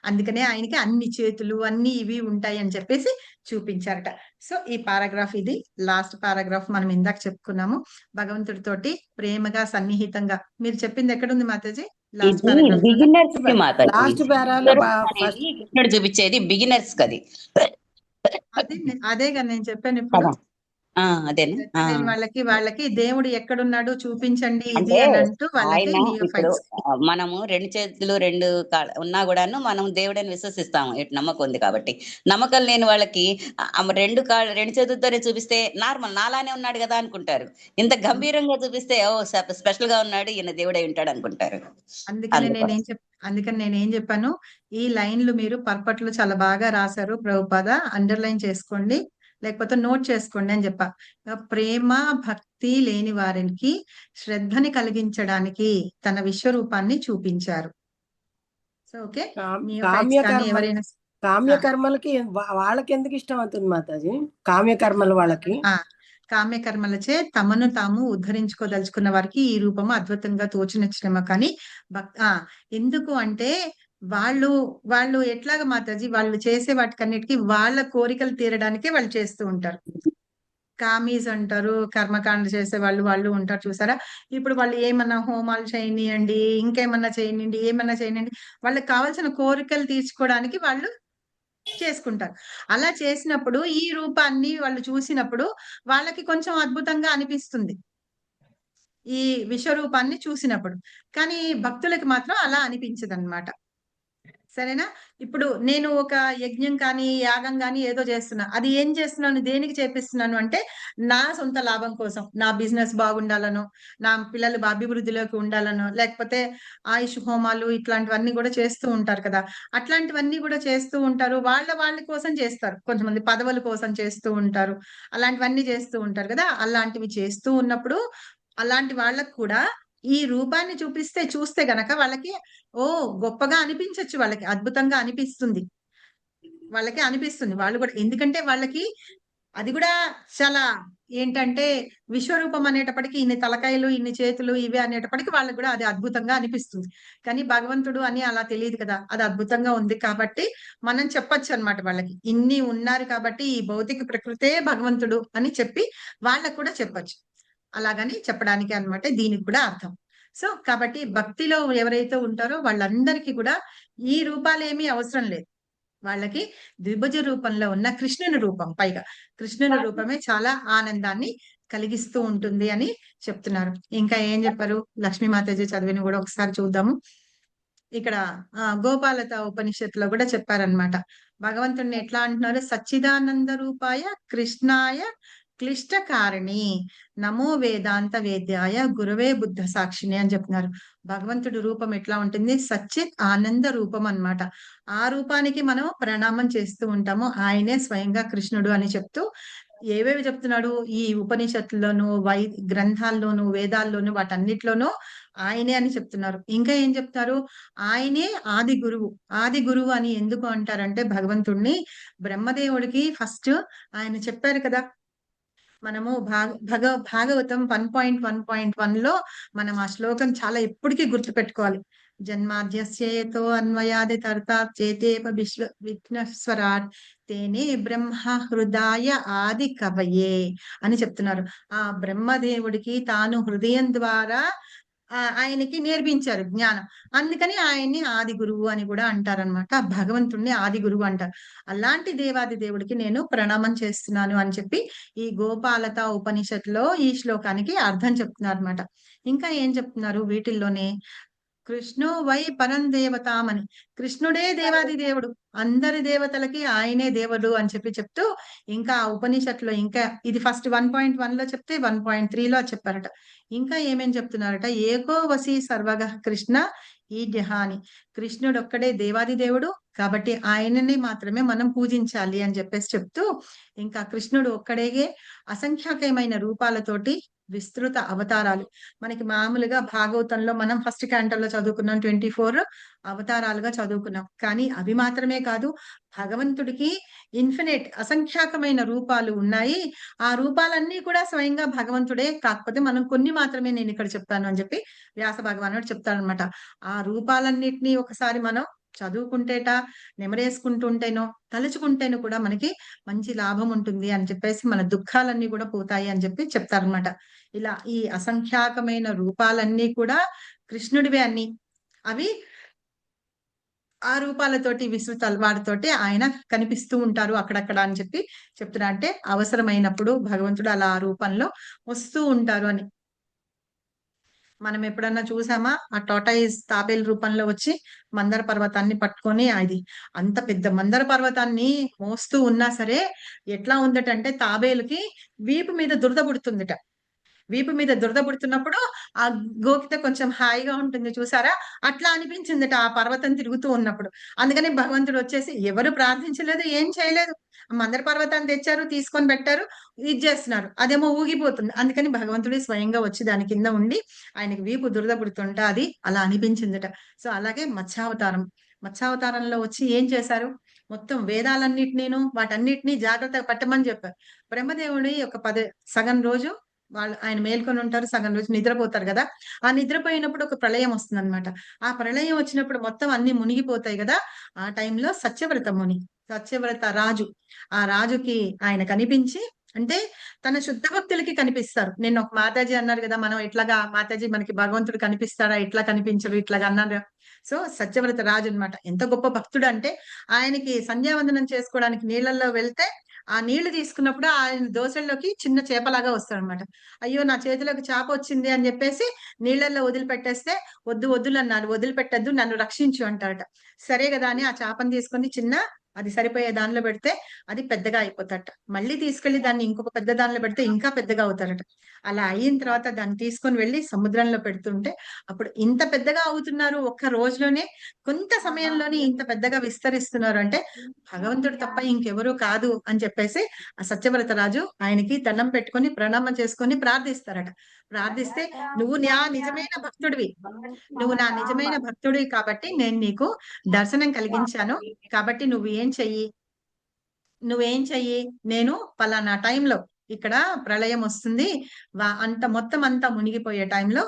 అందుకనే ఆయనకి అన్ని చేతులు అన్ని ఇవి ఉంటాయి అని చెప్పేసి చూపించారట. సో ఈ పారాగ్రాఫ్, ఇది లాస్ట్ పారాగ్రాఫ్ మనం ఇందాక చెప్పుకున్నాము. భగవంతుడితోటి ప్రేమగా సన్నిహితంగా, మీరు చెప్పింది ఎక్కడుంది మాతాజీ? లాస్ట్ కృష్ణుడు చూపించేది బిగినర్స్ కది, అదేగా నేను చెప్పాను ఇప్పుడు. వాళ్ళకి దేవుడు ఎక్కడున్నాడు చూపించండి ఇది అని అంటూ వాళ్ళకి మనము రెండు చేతులు రెండు ఉన్నా కూడాను మనం దేవుడని విశ్వసిస్తాము, నమ్మకం ఉంది కాబట్టి. నమ్మకం లేని వాళ్ళకి రెండు చేతులతోనే చూపిస్తే నార్మల్ నాలానే ఉన్నాడు కదా అనుకుంటారు, ఇంత గంభీరంగా చూపిస్తే స్పెషల్ గా ఉన్నాడు ఈయన దేవుడై ఉంటాడు అనుకుంటారు. అందుకని నేనేం చెప్పాను, ఈ లైన్లు మీరు పర్పట్లు చాలా బాగా రాశారు ప్రభుపాద, అండర్లైన్ చేసుకోండి లేకపోతే నోట్ చేసుకోండి అని చెప్పా. ప్రేమ భక్తి లేని వారికి శ్రద్ధని కలిగించడానికి తన విశ్వరూపాన్ని చూపించారు. సో ఓకే, ఎవరైనా కామ్య కర్మలకి వాళ్ళకి ఎందుకు ఇష్టం అవుతుంది మాతాజీ? కామ్య కర్మలు వాళ్ళకి కామ్య కర్మలచే తమను తాము ఉద్ధరించుకోదలుచుకున్న వారికి ఈ రూపము అద్భుతంగా తోచినచ్చినేమో కానీ ఎందుకు అంటే వాళ్ళు ఎట్లాగా మాతాజీ వాళ్ళు చేసే వాటికన్నిటికీ వాళ్ళ కోరికలు తీరడానికే వాళ్ళు చేస్తూ ఉంటారు. కామీస్ అంటారు, కర్మకాండ చేసే వాళ్ళు ఉంటారు చూసారా. ఇప్పుడు వాళ్ళు ఏమన్నా హోమాలు చేయనియండి, ఇంకేమన్నా చేయనియండి, ఏమన్నా చేయనియండి, వాళ్ళకి కావాల్సిన కోరికలు తీర్చుకోవడానికి వాళ్ళు చేసుకుంటారు. అలా చేసినప్పుడు ఈ రూపాన్ని వాళ్ళు చూసినప్పుడు వాళ్ళకి కొంచెం అద్భుతంగా అనిపిస్తుంది ఈ విశ్వరూపాన్ని చూసినప్పుడు. కానీ భక్తులకి మాత్రం అలా అనిపించదన్నమాట. సరేనా. ఇప్పుడు నేను ఒక యజ్ఞం కానీ యాగం కానీ ఏదో చేస్తున్నా, అది ఏం చేస్తున్నాను, దేనికి చేపిస్తున్నాను అంటే నా సొంత లాభం కోసం, నా బిజినెస్ బాగుండాలనో, నా పిల్లలు అభివృద్ధిలోకి ఉండాలనో, లేకపోతే ఆయుష్ హోమాలు ఇట్లాంటివన్నీ కూడా చేస్తూ ఉంటారు కదా. అట్లాంటివన్నీ కూడా చేస్తూ ఉంటారు, వాళ్ళ కోసం చేస్తారు. కొంతమంది పదవుల కోసం చేస్తూ ఉంటారు, అలాంటివన్నీ చేస్తూ ఉంటారు కదా. అలాంటివి చేస్తూ ఉన్నప్పుడు అలాంటి వాళ్ళకు కూడా ఈ రూపాన్ని చూస్తే గనక వాళ్ళకి గొప్పగా అనిపించచ్చు, వాళ్ళకి అద్భుతంగా అనిపిస్తుంది, వాళ్ళకి అనిపిస్తుంది. వాళ్ళు కూడా ఎందుకంటే వాళ్ళకి అది కూడా చాలా ఏంటంటే విశ్వరూపం అనేటప్పటికి ఇన్ని తలకాయలు, ఇన్ని చేతులు ఇవి అనేటప్పటికి వాళ్ళకి కూడా అది అద్భుతంగా అనిపిస్తుంది. కానీ భగవంతుడు అని అలా తెలియదు కదా. అది అద్భుతంగా ఉంది కాబట్టి మనం చెప్పొచ్చు అన్నమాట వాళ్ళకి. ఇన్ని ఉన్నారు కాబట్టి ఈ భౌతిక ప్రకృతే భగవంతుడు అని చెప్పి వాళ్ళకు కూడా చెప్పొచ్చు. అలాగని చెప్పడానికి అన్నమాట దీనికి కూడా అర్థం. సో కాబట్టి భక్తిలో ఎవరైతే ఉంటారో వాళ్ళందరికీ కూడా ఈ రూపాలేమీ అవసరం లేదు. వాళ్ళకి ద్విభుజ రూపంలో ఉన్న కృష్ణుని రూపం, పైగా కృష్ణుని రూపమే చాలా ఆనందాన్ని కలిగిస్తూ ఉంటుంది అని చెప్తున్నారు. ఇంకా ఏం చెప్పారు లక్ష్మీమాతాజీ చదివిని కూడా ఒకసారి చూద్దాము. ఇక్కడ గోపాలత ఉపనిషత్తులో కూడా చెప్పారనమాట. భగవంతుడిని ఎట్లా అంటున్నారు, సచ్చిదానంద రూపాయ కృష్ణాయ క్లిష్ట కారణి నమో వేదాంత వేద్యాయ గురవే బుద్ధ సాక్షిని అని చెప్తున్నారు. భగవంతుడి రూపం ఎట్లా ఉంటుంది, సచ్చిత్ ఆనంద రూపం అన్నమాట. ఆ రూపానికి మనం ప్రణామం చేస్తూ ఉంటాము. ఆయనే స్వయంగా కృష్ణుడు అని చెప్తూ ఏవేవి చెప్తున్నాడు ఈ ఉపనిషత్తుల్లోనూ, గ్రంథాల్లోనూ, వేదాల్లోనూ, వాటన్నిటిలోనూ ఆయనే అని చెప్తున్నారు. ఇంకా ఏం చెప్తారు, ఆయనే ఆది గురువు. ఆది గురువు అని ఎందుకు అంటారంటే భగవంతుడిని బ్రహ్మదేవుడికి ఫస్ట్ ఆయన చెప్పారు కదా. మనము భాగవతం 1.1.1 లో మనం ఆ శ్లోకం చాలా ఎప్పటికీ గుర్తు పెట్టుకోవాలి. జన్మాద్యస్యేతో అన్వయాది తర్తాత్ చేతేప విఘ్నస్వరాట్ తేనే బ్రహ్మ హృదయ ఆది కవయే అని చెప్తున్నారు. ఆ బ్రహ్మదేవుడికి తాను హృదయం ద్వారా ఆయనకి నేర్పించారు జ్ఞానం. అందుకని ఆయన్ని ఆది గురువు అని కూడా అంటారనమాట. భగవంతుణ్ణి ఆది గురువు అంటారు. అలాంటి దేవాది దేవుడికి నేను ప్రణామం చేస్తున్నాను అని చెప్పి ఈ గోపాలత ఉపనిషత్తులో ఈ శ్లోకానికి అర్థం చెప్తున్నారు అనమాట. ఇంకా ఏం చెప్తున్నారు వీటిల్లోనే, కృష్ణో వై పరం దేవతామని, కృష్ణుడే దేవాది దేవుడు, అందరి దేవతలకి ఆయనే దేవుడు అని చెప్తూ ఇంకా ఉపనిషత్తులో ఇంకా ఇది ఫస్ట్ 1.1 లో చెప్తే 1.3 లో చెప్పారట. ఇంకా ఏమేం చెప్తున్నారట, ఏకో వసి సర్వగ కృష్ణ ఈ జహాని, కృష్ణుడు ఒక్కడే దేవాది దేవుడు కాబట్టి ఆయనని మాత్రమే మనం పూజించాలి అని చెప్తూ ఇంకా కృష్ణుడు ఒక్కడే అసంఖ్యాకమైన రూపాలతోటి విస్తృత అవతారాలు. మనకి మామూలుగా భాగవతంలో మనం ఫస్ట్ క్యాంటోలో చదువుకున్నాం, 24 అవతారాలుగా చదువుకున్నాం. కానీ అవి మాత్రమే కాదు, భగవంతుడికి ఇన్ఫినిట్ అసంఖ్యాకమైన రూపాలు ఉన్నాయి. ఆ రూపాలన్నీ కూడా స్వయంగా భగవంతుడే, కాకపోతే మనం కొన్ని మాత్రమే నేను ఇక్కడ చెప్తాను అని చెప్పి వ్యాస భగవానుడు చెప్తాడనమాట. ఆ రూపాలన్నిటినీ ఒకసారి మనం చదువుకుంటేట, నెమరేసుకుంటుంటేనో, తలుచుకుంటేనో కూడా మనకి మంచి లాభం ఉంటుంది అని చెప్పేసి, మన దుఃఖాలన్నీ కూడా పోతాయి అని చెప్పి చెప్తారనమాట. ఇలా ఈ అసంఖ్యాకమైన రూపాలన్నీ కూడా కృష్ణుడివే అన్ని. అవి ఆ రూపాలతోటి విస్తృత వాటితోటి ఆయన కనిపిస్తూ ఉంటారు అక్కడక్కడ అని చెప్పి చెప్తున్నా. అంటే అవసరమైనప్పుడు భగవంతుడు అలా ఆ రూపంలో వస్తూ ఉంటారు అని. మనం ఎప్పుడన్నా చూసామా ఆ టాటాయిస్ తాబేలు రూపంలో వచ్చి మందర పర్వతాన్ని పట్టుకొని, అది అంత పెద్ద మందర పర్వతాన్ని మోస్తూ ఉన్నా సరే ఎట్లా ఉందటంటే తాబేలుకి వీపు మీద దురద పుడుతుందిట. వీపు మీద దురద పుడుతున్నప్పుడు ఆ గోకితే కొంచెం హాయిగా ఉంటుంది చూసారా, అట్లా అనిపించిందట ఆ పర్వతం తిరుగుతూ ఉన్నప్పుడు. అందుకని భగవంతుడు వచ్చేసి ఎవరు ప్రార్థించలేదు, ఏం చేయలేదు, మందర పర్వతాన్ని తెచ్చారు, తీసుకొని పెట్టారు, ఇది చేస్తున్నారు, అదేమో ఊగిపోతుంది. అందుకని భగవంతుడు స్వయంగా వచ్చి దాని కింద ఉండి ఆయనకి వీపు దురద పుడుతుంటే అది అలా అనిపించిందట. సో అలాగే మత్స్యావతారంలో వచ్చి ఏం చేశారు, మొత్తం వేదాలన్నిటినీను వాటన్నిటిని జాగ్రత్తగా పట్టమని చెప్పారు. బ్రహ్మదేవుడి ఒక సగం రోజు ఆయన మేల్కొని ఉంటారు, సగం రోజు నిద్రపోతారు కదా. ఆ నిద్రపోయినప్పుడు ఒక ప్రళయం వస్తుందన్నమాట. ఆ ప్రళయం వచ్చినప్పుడు మొత్తం అన్ని మునిగిపోతాయి కదా. ఆ టైంలో సత్యవ్రత రాజు, ఆ రాజుకి ఆయన కనిపించి, అంటే తన శుద్ధ భక్తులకి కనిపిస్తారు. నిన్న ఒక మాతాజీ అన్నారు కదా, మనం ఇట్లాగా మాతాజీ మనకి భగవంతుడు కనిపిస్తారా, ఇట్లా కనిపించరు, ఇట్లాగా అన్నారు. సో సత్యవ్రత రాజు అన్నమాట ఎంత గొప్ప భక్తుడు అంటే, ఆయనకి సంధ్యావందనం చేసుకోవడానికి నీళ్ళల్లో వెళ్తే ఆ నీళ్లు తీసుకున్నప్పుడు ఆయన దోసల్లోకి చిన్న చేపలాగా వస్తాడనమాట. అయ్యో నా చేతిలోకి చేప వచ్చింది అని చెప్పేసి నీళ్ళల్లో వదిలిపెట్టేస్తే, వద్దు వద్దులన్నాడు, వదిలిపెట్టద్దు, నన్ను రక్షించు అంటారట. సరే కదా అని ఆ చేపను తీసుకొని అది సరిపోయే దానిలో పెడితే అది పెద్దగా అయిపోతాట. మళ్ళీ తీసుకెళ్లి దాన్ని ఇంకొక పెద్ద దానిలో పెడితే ఇంకా పెద్దగా అవుతారట. అలా అయిన తర్వాత దాన్ని తీసుకొని వెళ్ళి సముద్రంలో పెడుతుంటే, అప్పుడు ఇంత పెద్దగా అవుతున్నారు, ఒక్క రోజులోనే కొంత సమయంలోనే ఇంత పెద్దగా విస్తరిస్తున్నారు అంటే భగవంతుడు తప్ప ఇంకెవరూ కాదు అని చెప్పేసి ఆ సత్యవ్రత రాజు ఆయనకి దండం పెట్టుకొని ప్రణామం చేసుకొని ప్రార్థిస్తారట. ప్రార్థిస్తే, నువ్వు నా నిజమైన భక్తుడివి కాబట్టి నేను నీకు దర్శనం కలిగించాను. కాబట్టి నువ్వేం చెయ్యి, నేను పలానా టైంలో ఇక్కడ ప్రళయం వస్తుంది, మొత్తం అంతా మునిగిపోయే టైంలో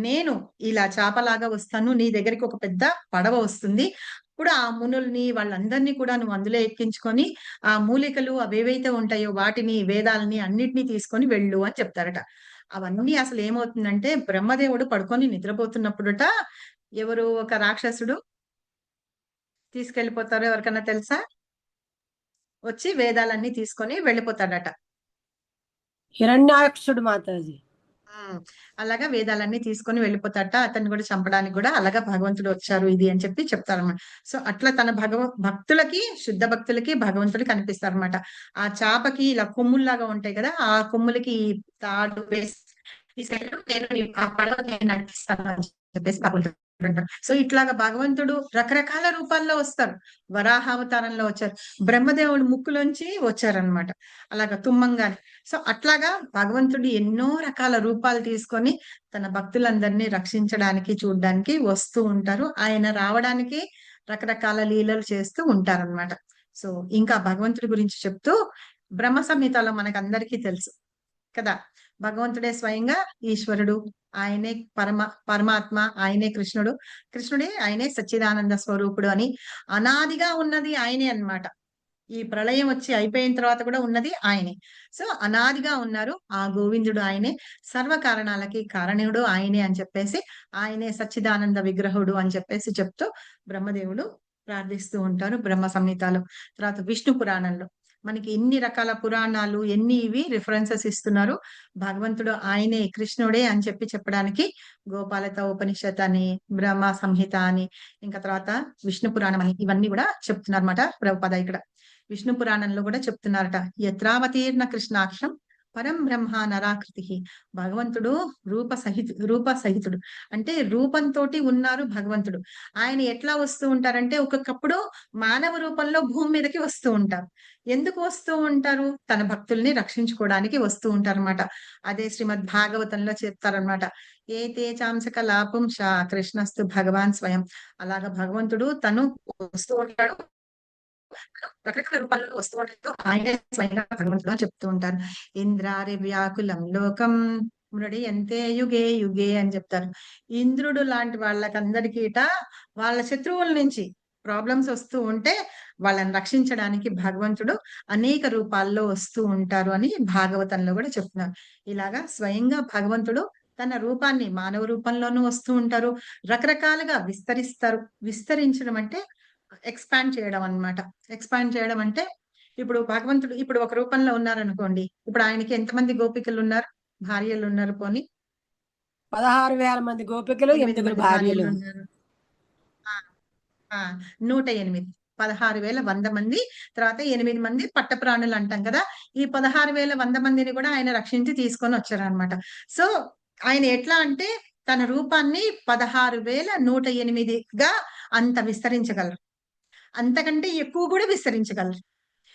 నేను ఇలా చాపలాగా వస్తాను, నీ దగ్గరికి ఒక పెద్ద పడవ వస్తుంది. ఇప్పుడు ఆ మునుల్ని వాళ్ళందరినీ కూడా నువ్వు అందులో ఎక్కించుకొని ఆ మూలికలు అవేవైతే ఉంటాయో వాటిని, వేదాలని అన్నిటినీ తీసుకొని వెళ్ళు అని చెప్తారట. అవన్నీ అసలు ఏమవుతుందంటే, బ్రహ్మదేవుడు పడుకొని నిద్రపోతున్నప్పుడుట ఎవరు ఒక రాక్షసుడు తీసుకెళ్లిపోతారో ఎవరికన్నా తెలుసా? వచ్చి వేదాలన్నీ తీసుకొని వెళ్ళిపోతాడట. హిరణ్యాక్షుడు మాతాజీ. అలాగా వేదాలన్నీ తీసుకొని వెళ్ళిపోతాట. అతన్ని కూడా చంపడానికి కూడా అలాగా భగవంతుడు వచ్చారు ఇది అని చెప్పి చెప్తారన్నమాట. సో అట్లా తన భక్తులకి, శుద్ధ భక్తులకి భగవంతుడు కనిపిస్తారన్నమాట. ఆ చాపకి ఇలా కొమ్ముల్లాగా ఉంటాయి కదా, ఆ కొమ్ములకి తాడు వేసి ఆ పడవ నేను నడిపిస్తాను అని చెప్పేసి భగవంతుడు. సో ఇట్లాగా భగవంతుడు రకరకాల రూపాల్లో వస్తారు. వరాహావతారంలో వచ్చారు, బ్రహ్మదేవుడు ముక్కులోంచి వచ్చారనమాట, అలాగా తుమ్మంగానే. సో అట్లాగా భగవంతుడు ఎన్నో రకాల రూపాలు తీసుకొని తన భక్తులందరినీ రక్షించడానికి, చూడడానికి వస్తూ ఉంటారు. ఆయన రావడానికి రకరకాల లీలలు చేస్తూ ఉంటారన్నమాట. సో ఇంకా భగవంతుడి గురించి చెప్తూ, బ్రహ్మ సంహితలో మనకు అందరికీ తెలుసు కదా, భగవంతుడే స్వయంగా ఈశ్వరుడు, ఆయనే పరమాత్మ, ఆయనే కృష్ణుడే ఆయనే సచ్చిదానంద స్వరూపుడు అని అనాదిగా ఉన్నది ఆయనే అన్నమాట. ఈ ప్రళయం వచ్చి అయిపోయిన తర్వాత కూడా ఉన్నది ఆయనే. సో అనాదిగా ఉన్నారు ఆ గోవిందుడు ఆయనే, సర్వ కారణాలకి కారణుడు ఆయనే అని చెప్పేసి, ఆయనే సచ్చిదానంద విగ్రహుడు అని చెప్పేసి చెప్తూ బ్రహ్మదేవుడు ప్రార్థిస్తూ ఉంటారు బ్రహ్మ సంహితలో. తర్వాత విష్ణు పురాణంలో మనకి ఎన్ని రకాల పురాణాలు, ఎన్ని ఇవి రిఫరెన్సెస్ ఇస్తున్నారు. భగవంతుడు ఆయనే, కృష్ణుడే అని చెప్పడానికి గోపాలత ఉపనిషత్ అని, బ్రహ్మ సంహిత అని, ఇంకా తర్వాత విష్ణు పురాణం అని, ఇవన్నీ కూడా చెప్తున్నారు అన్నమాట ప్రభుపద. ఇక్కడ విష్ణు పురాణంలో కూడా చెప్తున్నారట, యత్రావతీర్ణ కృష్ణాక్షం పరం బ్రహ్మ నరాకృతి. భగవంతుడు రూప సహితుడు అంటే రూపంతో ఉన్నారు భగవంతుడు. ఆయన ఎట్లా వస్తూ ఉంటారంటే, ఒక్కొక్కప్పుడు మానవ రూపంలో భూమి మీదకి వస్తూ ఉంటారు. ఎందుకు వస్తూ ఉంటారు? తన భక్తుల్ని రక్షించుకోవడానికి వస్తూ ఉంటారన్నమాట. అదే శ్రీమద్ భాగవతంలో చెప్తారనమాట, ఏ తేజాంశక లాపుంష కృష్ణస్తు భగవాన్ స్వయం. అలాగా భగవంతుడు తను వస్తూ ఉంటాడు, రకరకాల రూపాల్లో వస్తూ ఉంటాడు, ఆయనే స్వయంగా భగవంతుడు అని చెప్తూ ఉంటారు. ఇంద్రారి వ్యాకులం లోకం మృడి ఎంతే యుగే యుగే అని చెప్తారు. ఇంద్రుడు లాంటి వాళ్ళకందరికీ వాళ్ళ శత్రువుల నుంచి ప్రాబ్లమ్స్ వస్తూ ఉంటే వాళ్ళని రక్షించడానికి భగవంతుడు అనేక రూపాల్లో వస్తూ ఉంటారు అని భాగవతంలో కూడా చెప్తున్నారు. ఇలాగా స్వయంగా భగవంతుడు తన రూపాన్ని మానవ రూపంలోనూ వస్తూ ఉంటారు, రకరకాలుగా విస్తరించడం అంటే ఎక్స్పాండ్ చేయడం అన్నమాట. ఎక్స్పాండ్ చేయడం అంటే, ఇప్పుడు భగవంతుడు ఇప్పుడు ఒక రూపంలో ఉన్నారనుకోండి, ఇప్పుడు ఆయనకి ఎంతమంది గోపికలు ఉన్నారు, భార్యలు ఉన్నారు? పోనీ 16,000 మంది గోపికలు, 8 భార్యలు ఉన్నారు. 108, 16,100 మంది. తర్వాత 8 మంది పట్టప్రాణులు అంటాం కదా. ఈ 16,100 మందిని కూడా ఆయన రక్షించి తీసుకొని వచ్చారనమాట. సో ఆయన ఎట్లా అంటే, తన రూపాన్ని 16,108గా అంత విస్తరించగలరు, అంతకంటే ఎక్కువ కూడా విస్తరించగలరు.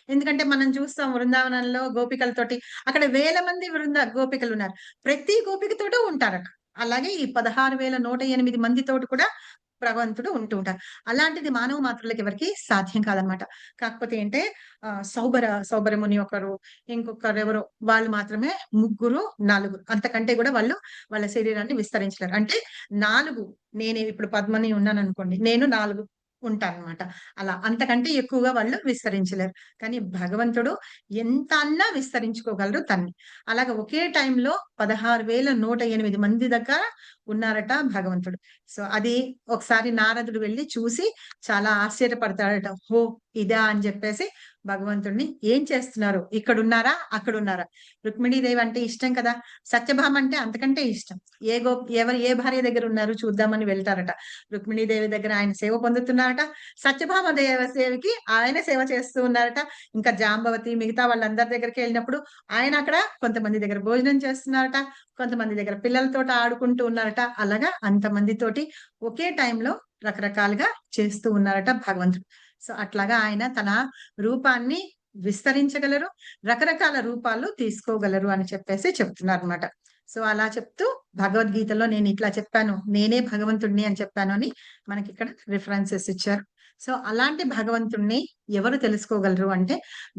ఎందుకంటే మనం చూస్తాం వృందావనంలో గోపికలతోటి, అక్కడ వేల మంది గోపికలు ఉన్నారు, ప్రతి గోపికతోటూ ఉంటారట. అలాగే ఈ 16,108 మందితోటి కూడా భగవంతుడు ఉంటూ ఉంటారు. అలాంటిది మానవ మాత్రులకి ఎవరికి సాధ్యం కాదనమాట. కాకపోతే ఏంటే సౌబర ముని ఒకరు, ఇంకొకరు ఎవరో వాళ్ళు మాత్రమే 3, 4 అంతకంటే కూడా వాళ్ళు వాళ్ళ శరీరాన్ని విస్తరించలేరు. అంటే 4 నేను ఇప్పుడు పద్మని ఉన్నాను అనుకోండి, నేను 4 ఉంటానన్నమాట. అలా అంతకంటే ఎక్కువగా వాళ్ళు విస్తరించలేరు. కానీ భగవంతుడు ఎంత అన్నా విస్తరించుకోగలరు తన్ని. అలాగే ఒకే టైంలో 16,108 మంది దగ్గర ఉన్నారట భగవంతుడు. సో అది ఒకసారి నారదుడు వెళ్ళి చూసి చాలా ఆశ్చర్యపడతాడట. హో ఇదా అని చెప్పేసి భగవంతుడిని ఏం చేస్తున్నారు, ఇక్కడ ఉన్నారా అక్కడ ఉన్నారా. రుక్మిణీదేవి అంటే ఇష్టం కదా, సత్యభామ అంటే అంతకంటే ఇష్టం. ఏ భార్య దగ్గర ఉన్నారు చూద్దామని వెళ్తారట. రుక్మిణీదేవి దగ్గర ఆయన సేవ పొందుతున్నారట, సత్యభామ దేవ సేవకి ఆయన సేవ చేస్తూ ఉన్నారట. ఇంకా జాంబవతి మిగతా వాళ్ళందరి దగ్గరికి వెళ్ళినప్పుడు ఆయన అక్కడ కొంతమంది దగ్గర భోజనం చేస్తున్నారట, కొంతమంది దగ్గర పిల్లలతో ఆడుకుంటూ ఉన్నారట. అలాగా అంతమందితోటి ఒకే టైంలో రకరకాలుగా చేస్తూ ఉన్నారట భగవంతుడు. సో అట్లాగా ఆయన తన రూపాన్ని విస్తరించగలరు, రకరకాల రూపాలు తీసుకోగలరు అని చెప్పేసి చెప్తున్నారు అనమాట. సో అలా చెప్తూ భగవద్గీతలో నేను ఇట్లా చెప్పాను, నేనే భగవంతుడిని అని చెప్పాను అని మనకి ఇక్కడ రిఫరెన్సెస్ ఇచ్చారు. సో అలాంటి భగవంతుణ్ణి ఎవరు తెలుసుకోగలరు అంటే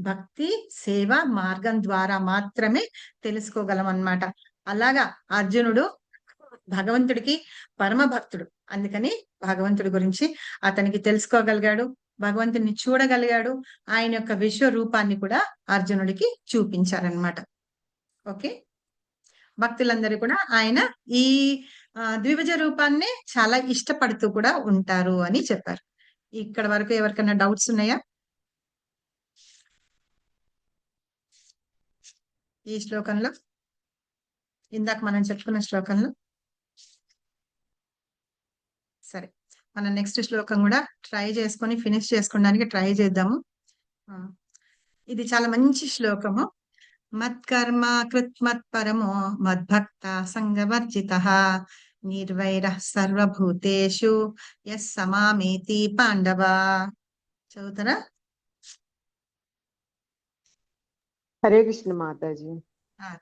భక్తి సేవ మార్గం ద్వారా మాత్రమే తెలుసుకోగలం అన్నమాట. అలాగా అర్జునుడు భగవంతుడికి పరమ భక్తుడు, అందుకని భగవంతుడి గురించి అతనికి తెలుసుకోగలిగాడు, భగవంతుడిని చూడగలిగాడు. ఆయన యొక్క విశ్వరూపాన్ని కూడా అర్జునుడికి చూపించారనమాట. ఓకే, భక్తులందరూ కూడా ఆయన ఈ ద్విభుజ రూపాన్ని చాలా ఇష్టపడుతూ కూడా ఉంటారు అని చెప్పారు. ఇక్కడ వరకు ఎవరికైనా డౌట్స్ ఉన్నాయా ఈ శ్లోకంలో, ఇందాక మనం చెప్పుకున్న శ్లోకంలో? సరే, మనం నెక్స్ట్ శ్లోకం కూడా ట్రై చేసుకొని ఫినిష్ చేసుకోవడానికి ట్రై చేద్దాము. ఇది చాలా మంచి శ్లోకము. మత్కర్మ కృత్మత్పరమో మద్భక్త సంగవర్జితః నిర్వైరః సర్వభూతేషు యస్ సమామేతి పాండవ. చదువుతారా? హరే కృష్ణ మాతాజీ.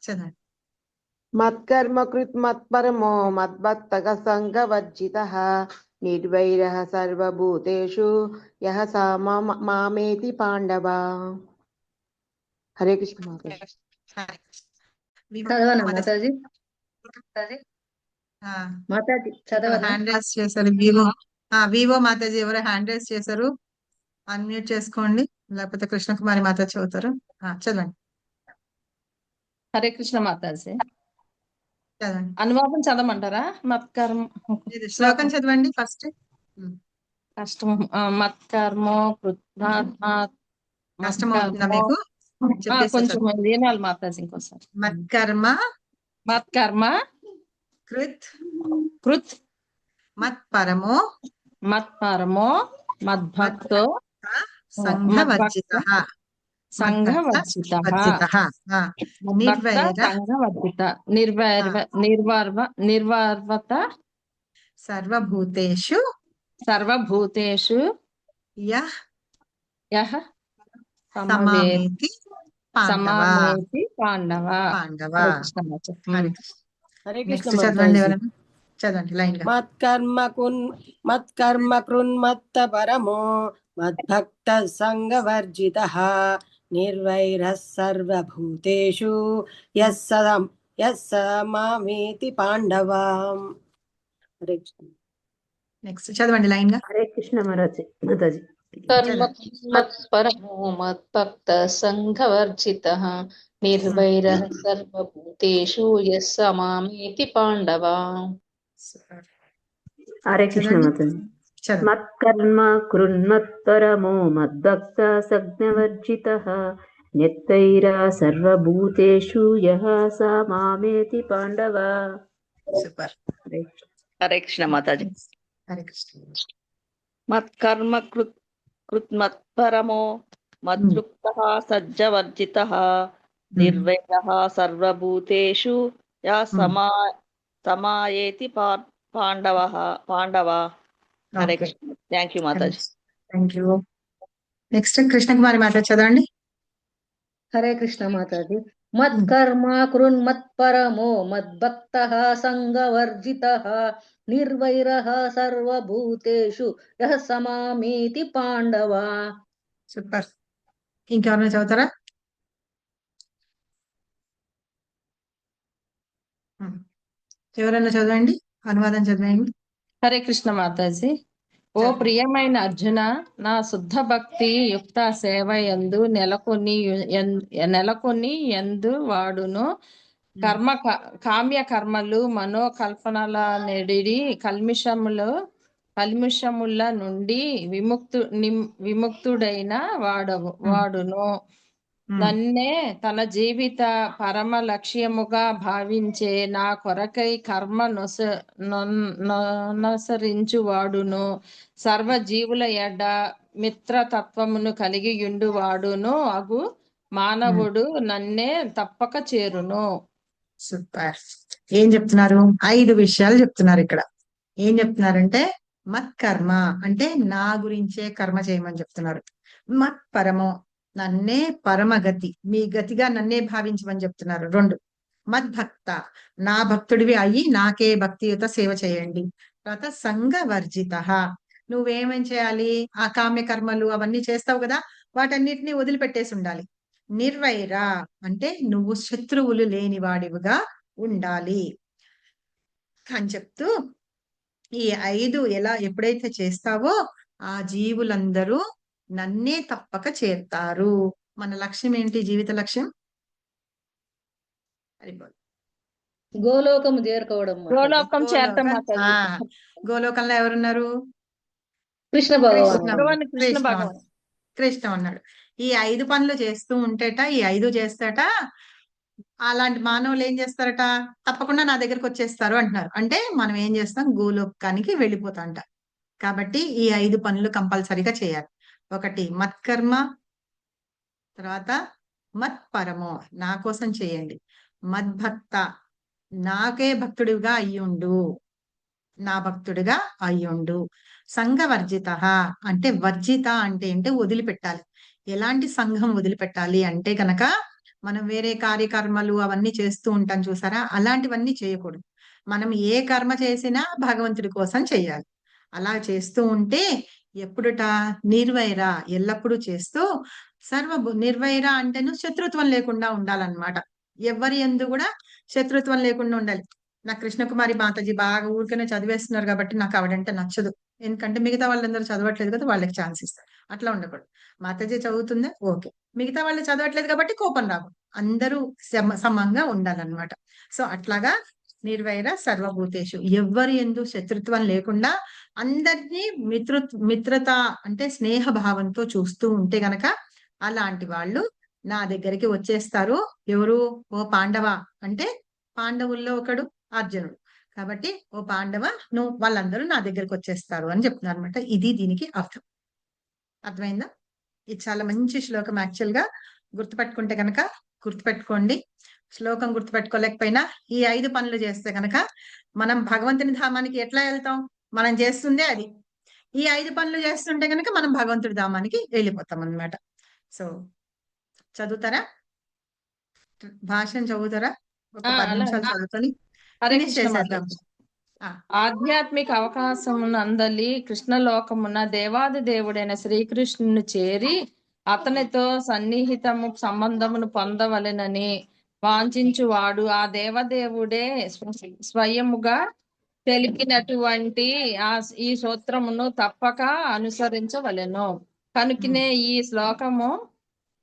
చదవండి. మత్కర్మ కృత్ మత్పరమో మద్భక్తః సంగవర్జితః నిర్వైరః సర్వభూతేషు యః మామేతి పాండవ. హరే కృష్ణ మాతాజీ. చదవనా మాతాజీ? మాతాజీ చదవనా? హ్యాండ్ రైస్ చేశారు వివో మాతాజీ, ఎవరో హ్యాండ్ రైస్ చేశారు, అన్మ్యూట్ చేసుకోండి, లేకపోతే కృష్ణకుమారి మాతాజీ చదువుతారు. చదవండి. హరే కృష్ణ మాతాజీ. చదవండి. అనువాదం చదవమంటారా? మత్కర్మ శ్లోకం చదవండి ఫస్ట్. కష్టం. మత్కర్మో కష్టం అవుతుందా మీకు? కొంచెం వినాలి మాతాజీ ఇంకోసారి. మత్కర్మ కృత్ మత్పరమో మద్భక్తో సంఘవర్జితః నిర్వర్వత సర్వభూతేషు యః సమామేతి పాండవ. హరే కృష్ణ. చదవండి లైన్ గా. మత్కర్మ కృన్మత్త పరమో మద్భక్త సంగవర్జితః నిర్వైరః సర్వభూతేషు యస్ సమామేతి పాండవ. హరే కృష్ణ. నెక్స్ట్ చదవండి లైన్ గా. హరే కృష్ణ మాతాజీ. మత్పరమో మద్భక్త సంఘవర్జితః నిర్వైరః సర్వభూతేషు యస్ సమామేతి పాండవ. హరే కృష్ణ మాతాజీ. మత్కర్మ కృన్మత్పరమో మద్భక్త సంఘవర్జితః నిర్వైరః సర్వభూతేషు యః సమామేతి పాండవ. సూపర్. హరే కృష్ణ మాతాజీ. హరే కృష్ణ. మత్కర్మ కృత్మత్పరమో మద్భక్తః సజ్జవర్జితః నిర్వైరః సర్వభూతేషు యః సమాయేతి పాండవ. హరే కృష్ణ. థ్యాంక్ యూ మాతాజీ. Thank you. నెక్స్ట్ కృష్ణకుమారి మాతాజీ చదవండి. హరే కృష్ణ మాతాజీ. మత్కర్మ కృన్మత్పరమో మద్భక్తః సంగవర్జితః నిర్వైరః సర్వభూతేషు యః సమామేతి పాండవ. సూపర్. ఇంకెవరైనా చదువుతారా? ఎవరైనా చదవండి, అనువాదం చదవండి. హరే కృష్ణ మాతాజీ. ఓ ప్రియమైన అర్జున, నా శుద్ధ భక్తి యుక్త సేవ యందు నెలకొని యందు వాడును కామ్య కర్మలు మనోకల్పనల నెడిడి కల్మిషముల నుండి విముక్తుడైన వాడును. నన్నే తన జీవిత పరమ లక్ష్యముగా భావించే నా కొరకై కర్మ నొసరించు వాడును సర్వజీవుల ఎడ మిత్రతత్వమును కలిగి యుండు వాడును అగు మానవుడు నన్నే తప్పక చేరును. సూపర్. ఏం చెప్తున్నారు? 5 విషయాలు చెప్తున్నారు ఇక్కడ. ఏం చెప్తున్నారంటే మత్కర్మ అంటే నా గురించే కర్మ చేయమని చెప్తున్నారు. మత్ పరమో నన్నే పరమగతి, మీ గతిగా నన్నే భావించమని చెప్తున్నారు. 2 మద్భక్త నా భక్తుడివి అయ్యి నాకే భక్తియుత సేవ చేయండి. తర్వాత సంఘవర్జిత నువ్వేమేం చేయాలి? ఆ కామ్య కర్మలు అవన్నీ చేస్తావు కదా, వాటన్నిటిని వదిలిపెట్టేసి ఉండాలి. నిర్వైర అంటే నువ్వు శత్రువులు లేని వాడివిగా ఉండాలి అని చెప్తూ ఈ 5 ఎప్పుడైతే చేస్తావో ఆ జీవులందరూ నన్నే తప్పక చేరుతారు. మన లక్ష్యం ఏంటి? జీవిత లక్ష్యం గోలోకము చేరుకోవడం. గోలోకం చేరటం మాతాజీ. గోలోకంలో ఎవరున్నారు? కృష్ణ భగవాన్. కృష్ణ ఉన్నాడు. ఈ 5 పనులు చేస్తూ ఉంటేట, ఈ 5 చేస్తాట అలాంటి మానవులు ఏం చేస్తారట? తప్పకుండా నా దగ్గరకు వచ్చేస్తారు అంటున్నారు. అంటే మనం ఏం చేస్తాం? గోలోకానికి వెళ్ళిపోతాంట. కాబట్టి ఈ 5 పనులు కంపల్సరీగా చేయాలి. 1 మత్కర్మ, తర్వాత మత్పరమో నా కోసం చేయండి, మద్భక్త నాకే భక్తుడిగా అయ్యుండు, నా భక్తుడిగా అయ్యుండు, సంఘవర్జిత అంటే వర్జిత అంటే వదిలిపెట్టాలి. ఎలాంటి సంఘం వదిలిపెట్టాలి అంటే గనక మనం వేరే కార్యకర్మలు అవన్నీ చేస్తూ ఉంటాం చూసారా, అలాంటివన్నీ చేయకూడదు. మనం ఏ కర్మ చేసినా భగవంతుడి కోసం చేయాలి. అలా చేస్తూ ఉంటే ఎప్పుడుట నిర్వైర ఎల్లప్పుడూ చేస్తూ నిర్వైర అంటేను శత్రుత్వం లేకుండా ఉండాలన్నమాట. ఎవరి యందు కూడా శత్రుత్వం లేకుండా ఉండాలి. నా కృష్ణకుమారి మాతాజీ బాగా ఊరికనే చదివేస్తున్నారు కాబట్టి నాకు ఆవిడంటే నచ్చదు. ఎందుకంటే మిగతా వాళ్ళందరూ చదవట్లేదు కదా, వాళ్ళకి ఛాన్స్ ఇస్తారు. అట్లా ఉండకూడదు. మాతాజీ చదువుతుందే ఓకే, మిగతా వాళ్ళు చదవట్లేదు కాబట్టి కోపం రాకూడదు. అందరూ సమంగా ఉండాలన్నమాట. సో అట్లాగా నిర్వైర సర్వభూతేషు ఎవరి యందు శత్రుత్వం లేకుండా అందరినీ మిత్రత అంటే స్నేహ భావంతో చూస్తూ ఉంటే గనక అలాంటి వాళ్ళు నా దగ్గరికి వచ్చేస్తారు. ఎవరు? ఓ పాండవ అంటే పాండవుల్లో ఒకడు అర్జునుడు. కాబట్టి ఓ పాండవ నువ్వు వాళ్ళందరూ నా దగ్గరికి వచ్చేస్తారు అని చెప్తున్నారు అనమాట. ఇది దీనికి అర్థం. అర్థమైందా? ఇది చాలా మంచి శ్లోకం. యాక్చువల్ గా గుర్తుపెట్టుకుంటే కనుక గుర్తుపెట్టుకోండి. శ్లోకం గుర్తుపెట్టుకోలేకపోయినా ఈ 5 పనులు చేస్తే కనుక మనం భగవంతుని ధామానికి ఎట్లా వెళ్తాం? మనం చేస్తుందే అది. ఈ 5 పనులు చేస్తుంటే కనుక మనం భగవంతుడి ధామానికి వెళ్ళిపోతాం అన్నమాట. సో చదువుతారా? భాషను చదువుతారా? ఒక 10 నిమిషాలు చదువుకొని ఫినిష్ చేసేద్దాం. ఆధ్యాత్మిక అవకాశమునందలి కృష్ణలోకమున దేవాది దేవుడైన శ్రీకృష్ణుని చేరి అతనితో సన్నిహితము సంబంధమును పొందవలెనని వాంఛించువాడు ఆ దేవదేవుడే స్వయముగా తెలిపినటువంటి ఈ సూత్రమును తప్పక అనుసరించవలెను. కనుకనే ఈ శ్లోకము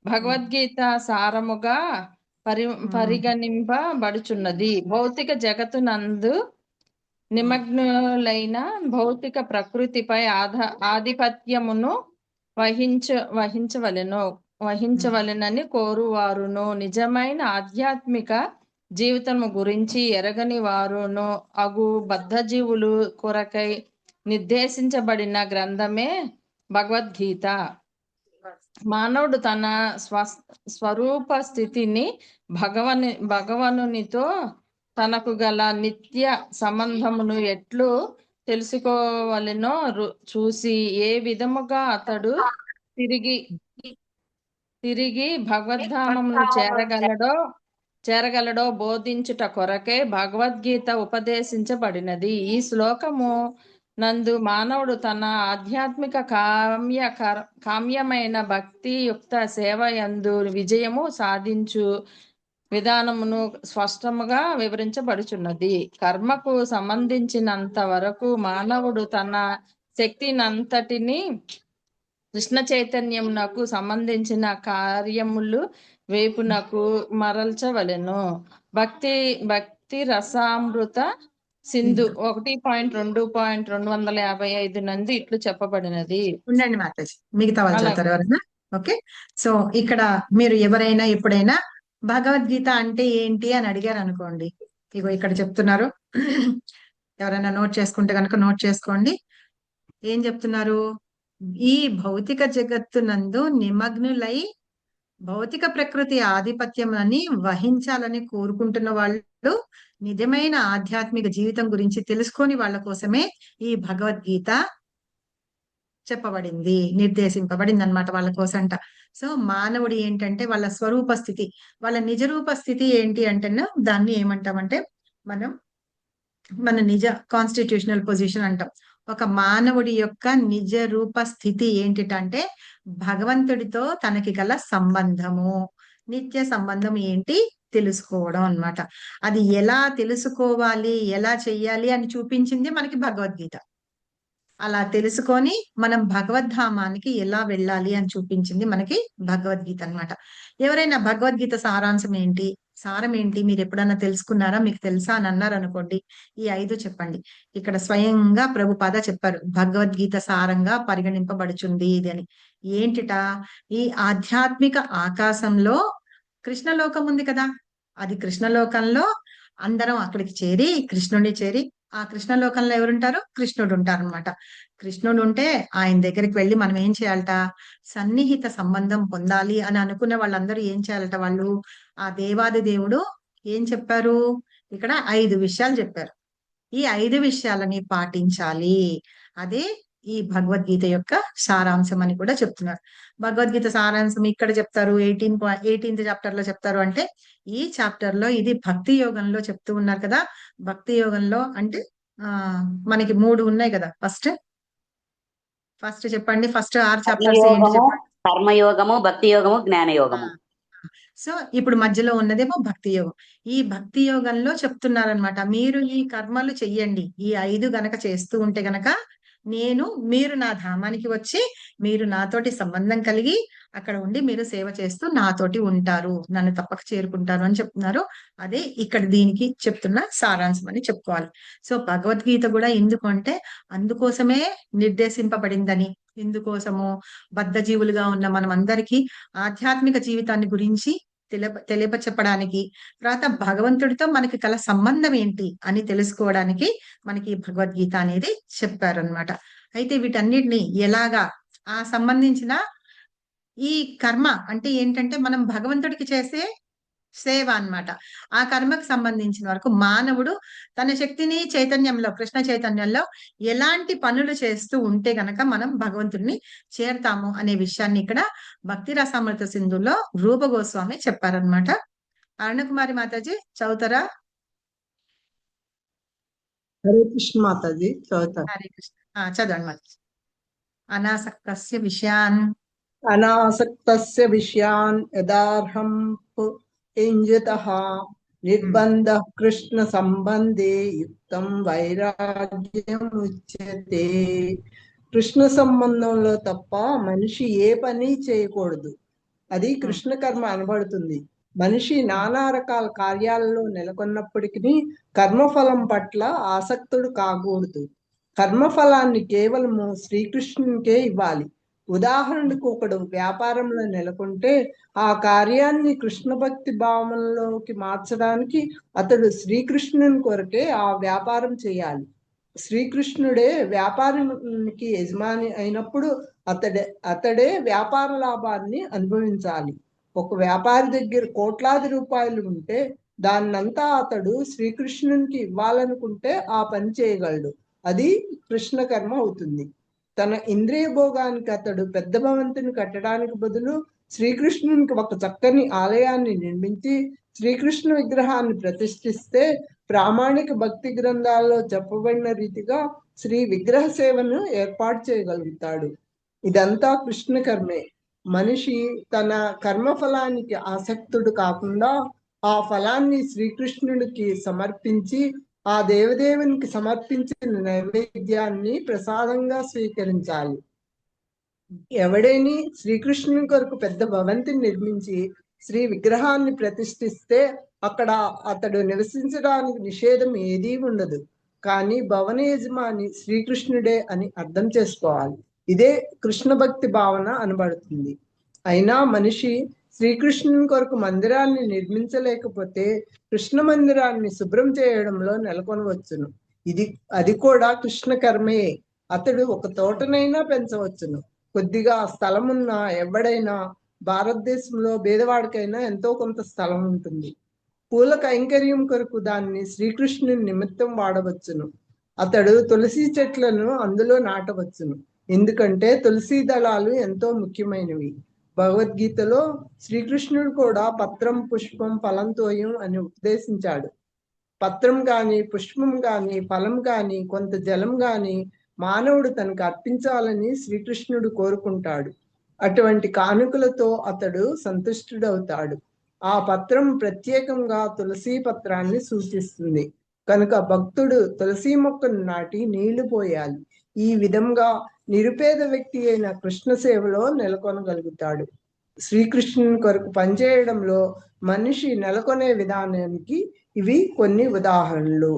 భగవద్గీత సారముగా పరిగణింపబడుచున్నది. భౌతిక జగత్తునందు నిమగ్నులైన భౌతిక ప్రకృతిపై ఆధిపత్యమును వహించవలెనని కోరువారును నిజమైన ఆధ్యాత్మిక జీవితము గురించి ఎరగని వారును అగు బద్ధజీవులు కొరకై నిర్దేశించబడిన గ్రంథమే భగవద్గీత. మానవుడు తన స్వరూప స్థితిని భగవనునితో తనకు గల నిత్య సంబంధమును ఎట్లు తెలుసుకోవలెనో చూసి ఏ విధముగా అతడు తిరిగి భగవద్ధామమును చేరగలడో చేరగలడో బోధించుట కొరకే భగవద్గీత ఉపదేశించబడినది. ఈ శ్లోకము నందు మానవుడు తన ఆధ్యాత్మిక కామ్యమైన భక్తియుక్త సేవ యందు విజయము సాధించు విధానమును స్పష్టముగా వివరించబడుచున్నది. కర్మకు సంబంధించినంత వరకు మానవుడు తన శక్తినంతటిని కృష్ణ చైతన్యమునకు సంబంధించిన కార్యములు వైపునకు మరల్చవలెను. భక్తి రసామృత సింధు 1.2.255 నందు ఇట్లు చెప్పబడినది. ఉండండి మాతాజీ, మిగతా వాళ్ళు చదువుతారు ఎవరైనా. ఓకే, సో ఇక్కడ మీరు ఎవరైనా ఎప్పుడైనా భగవద్గీత అంటే ఏంటి అని అడిగారు అనుకోండి, ఇగో ఇక్కడ చెప్తున్నారు. ఎవరైనా నోట్ చేసుకుంటే కనుక నోట్ చేసుకోండి. ఏం చెప్తున్నారు? ఈ భౌతిక జగత్తునందు నిమగ్నులై భౌతిక ప్రకృతి ఆధిపత్యం అని వహించాలని కోరుకుంటున్న వాళ్ళు నిజమైన ఆధ్యాత్మిక జీవితం గురించి తెలుసుకొని వాళ్ళ కోసమే ఈ భగవద్గీత చెప్పబడింది, నిర్దేశింపబడింది అనమాట వాళ్ళ కోసంట. సో మానవుడు ఏంటంటే వాళ్ళ స్వరూప స్థితి, వాళ్ళ నిజరూప స్థితి ఏంటి అంటే దాన్ని ఏమంటామంటే మన నిజ కాన్స్టిట్యూషనల్ పొజిషన్ అంటాం. ఒక మానవుడి యొక్క నిజ రూప స్థితి ఏంటిటంటే భగవంతుడితో తనకి గల సంబంధము, నిత్య సంబంధం ఏంటి తెలుసుకోవడం అన్నమాట. అది ఎలా తెలుసుకోవాలి, ఎలా చెయ్యాలి అని చూపించింది మనకి భగవద్గీత. అలా తెలుసుకొని మనం భగవద్ధామానికి ఎలా వెళ్ళాలి అని చూపించింది మనకి భగవద్గీత అన్నమాట. ఎవరైనా భగవద్గీత సారాంశం ఏంటి, సారం ఏంటి మీరు ఎప్పుడన్నా తెలుసుకున్నారా, మీకు తెలుసా అని అన్నారు అనుకోండి, ఈ 5 చెప్పండి. ఇక్కడ స్వయంగా ప్రభుపాద చెప్పారు భగవద్గీత సారంగా పరిగణింపబడుచుంది ఇది అని. ఏంటిట? ఈ ఆధ్యాత్మిక ఆకాశంలో కృష్ణలోకం ఉంది కదా, అది కృష్ణలోకంలో అందరం అక్కడికి చేరి కృష్ణుడిని చేరి, ఆ కృష్ణలోకంలో ఎవరుంటారు? కృష్ణుడు ఉంటారు అనమాట. కృష్ణుడు ఉంటే ఆయన దగ్గరికి వెళ్ళి మనం ఏం చేయాలట? సన్నిహిత సంబంధం పొందాలి అని అనుకున్న వాళ్ళందరూ ఏం చేయాలట? వాళ్ళు ఆ దేవాది దేవుడు ఏం చెప్పారు? ఇక్కడ 5 విషయాలు చెప్పారు. ఈ 5 విషయాలని పాటించాలి. అదే ఈ భగవద్గీత యొక్క సారాంశం అని కూడా చెప్తున్నారు. భగవద్గీత సారాంశం ఇక్కడ చెప్తారు 18th చాప్టర్ లో చెప్తారు. అంటే ఈ చాప్టర్ లో ఇది భక్తి యోగంలో చెప్తూ ఉన్నారు కదా. భక్తి యోగంలో అంటే మనకి 3 ఉన్నాయి కదా. ఫస్ట్ చెప్పండి, ఫస్ట్ 6 చాప్టర్స్ ఏంటి చెప్పండి? కర్మయోగము, భక్తి యోగము, జ్ఞాన యోగము. సో ఇప్పుడు మధ్యలో ఉన్నదేమో భక్తి యోగం. ఈ భక్తి యోగంలో చెప్తున్నారనమాట, మీరు ఈ కర్మలు చెయ్యండి, ఈ 5 గనక చేస్తూ ఉంటే గనక మీరు నా ధామానికి వచ్చి మీరు నాతోటి సంబంధం కలిగి అక్కడ ఉండి మీరు సేవ చేస్తూ నాతోటి ఉంటారు, నన్ను తప్పక చేరుకుంటారు అని చెప్తున్నారు. అదే ఇక్కడ దీనికి చెప్తున్న సారాంశం అని చెప్పుకోవాలి. సో భగవద్గీత కూడా ఎందుకు అంటే అందుకోసమే నిర్దేశింపబడిందని, ఎందుకోసము బద్ధజీవులుగా ఉన్న మనం అందరికీ ఆధ్యాత్మిక జీవితాన్ని గురించి తెలియపరచడానికి, తర్వాత భగవంతుడితో మనకి కల సంబంధం ఏంటి అని తెలుసుకోవడానికి మనకి భగవద్గీత అనేది చెప్పారనమాట. అయితే వీటన్నిటిని ఎలాగా ఆ సంబంధించిన ఈ కర్మ అంటే ఏంటంటే మనం భగవంతుడికి చేసే సేవ అన్నమాట. ఆ కర్మకు సంబంధించిన వరకు మానవుడు తన శక్తిని చైతన్యంలో, కృష్ణ చైతన్యంలో ఎలాంటి పనులు చేస్తూ ఉంటే గనక మనం భగవంతుడిని చేరతాము అనే విషయాన్ని ఇక్కడ భక్తి రసామృత సింధులో రూప గోస్వామి చెప్పారనమాట. అరుణకుమారి మాతాజీ చదువుతారా? హరే కృష్ణ మాతాజీ చదువుతాను. హరే కృష్ణ, చదవండి మాతాజీ. అనాసక్తస్య విషయాన్ యదార్హం ఇంజతః నిర్బంధ కృష్ణ సంబంధే యుక్తం వైరాగ్యం ఉచ్యతే. కృష్ణ సంబంధంలో తప్ప మనిషి ఏ పని చేయకూడదు, అది కృష్ణ కర్మ అనబడుతుంది. మనిషి నానా రకాల కార్యాలలో నెలకొన్నప్పటికీ కర్మఫలం పట్ల ఆసక్తుడు కాకూడదు. కర్మఫలాన్ని కేవలము శ్రీకృష్ణునికే ఇవ్వాలి. ఉదాహరణకు ఒకడు వ్యాపారంలో నెలకొంటే ఆ కార్యాన్ని కృష్ణ భక్తి భావనలోకి మార్చడానికి అతడు శ్రీకృష్ణుని కొరకే ఆ వ్యాపారం చేయాలి. శ్రీకృష్ణుడే వ్యాపారానికి యజమాని అయినప్పుడు అతడే వ్యాపార లాభాన్ని అనుభవించాలి. ఒక వ్యాపారి దగ్గర కోట్లాది రూపాయలు ఉంటే దాన్నంతా అతడు శ్రీకృష్ణునికి ఇవ్వాలనుకుంటే ఆ పని చేయగలడు, అది కృష్ణ కర్మ అవుతుంది. తన ఇంద్రియ భోగానికి అతడు పెద్ద భవంతిని కట్టడానికి బదులు శ్రీకృష్ణునికి ఒక చక్కని ఆలయాన్ని నిర్మించి శ్రీకృష్ణ విగ్రహాన్ని ప్రతిష్ఠిస్తే ప్రామాణిక భక్తి గ్రంథాల్లో చెప్పబడిన రీతిగా శ్రీ విగ్రహ సేవను ఏర్పాటు చేయగలుగుతాడు. ఇదంతా కృష్ణ కర్మే. మనిషి తన కర్మఫలానికి ఆసక్తుడు కాకుండా ఆ ఫలాన్ని శ్రీకృష్ణుడికి సమర్పించి ఆ దేవదేవునికి సమర్పించిన నైవేద్యాన్ని ప్రసాదంగా స్వీకరించాలి. ఎవడైని శ్రీకృష్ణుని కొరకు పెద్ద భవంతిని నిర్మించి శ్రీ విగ్రహాన్ని ప్రతిష్ఠిస్తే అక్కడ అతడు నివసించడానికి నిషేధం ఏదీ ఉండదు. కానీ భవన యజమాని శ్రీకృష్ణుడే అని అర్థం చేసుకోవాలి. ఇదే కృష్ణ భక్తి భావన అనబడుతుంది. అయినా మనిషి శ్రీకృష్ణుని కొరకు మందిరాన్ని నిర్మించలేకపోతే కృష్ణ మందిరాన్ని శుభ్రం చేయడంలో నెలకొనవచ్చును. అది కూడా కృష్ణ కర్మే. అతడు ఒక తోటనైనా పెంచవచ్చును. కొద్దిగా స్థలం ఉన్న ఎవడైనా, భారతదేశంలో పేదవాడికైనా ఎంతో కొంత స్థలం ఉంటుంది. పూల కైంకర్యం కొరకు దాన్ని శ్రీకృష్ణుని నిమిత్తం వాడవచ్చును. అతడు తులసి చెట్లను అందులో నాటవచ్చును. ఎందుకంటే తులసి దళాలు ఎంతో ముఖ్యమైనవి. భగవద్గీతలో శ్రీకృష్ణుడు కూడా పత్రం పుష్పం ఫలం తోయం అని ఉపదేశించాడు. పత్రం గాని, పుష్పం గాని, ఫలం గాని, కొంత జలం గాని మానవుడు తనకు అర్పించాలని శ్రీకృష్ణుడు కోరుకుంటాడు. అటువంటి కానుకలతో అతడు సంతుష్టుడవుతాడు. ఆ పత్రం ప్రత్యేకంగా తులసి పత్రాన్ని సూచిస్తుంది కనుక భక్తుడు తులసి మొక్కను నాటి నీళ్లు పోయాలి. ఈ విధంగా నిరుపేద వ్యక్తి అయిన కృష్ణ సేవలో నెలకొనగలుగుతాడు. శ్రీకృష్ణుని కొరకు పనిచేయడంలో మనిషి నెలకొనే విధానానికి ఇవి కొన్ని ఉదాహరణలు.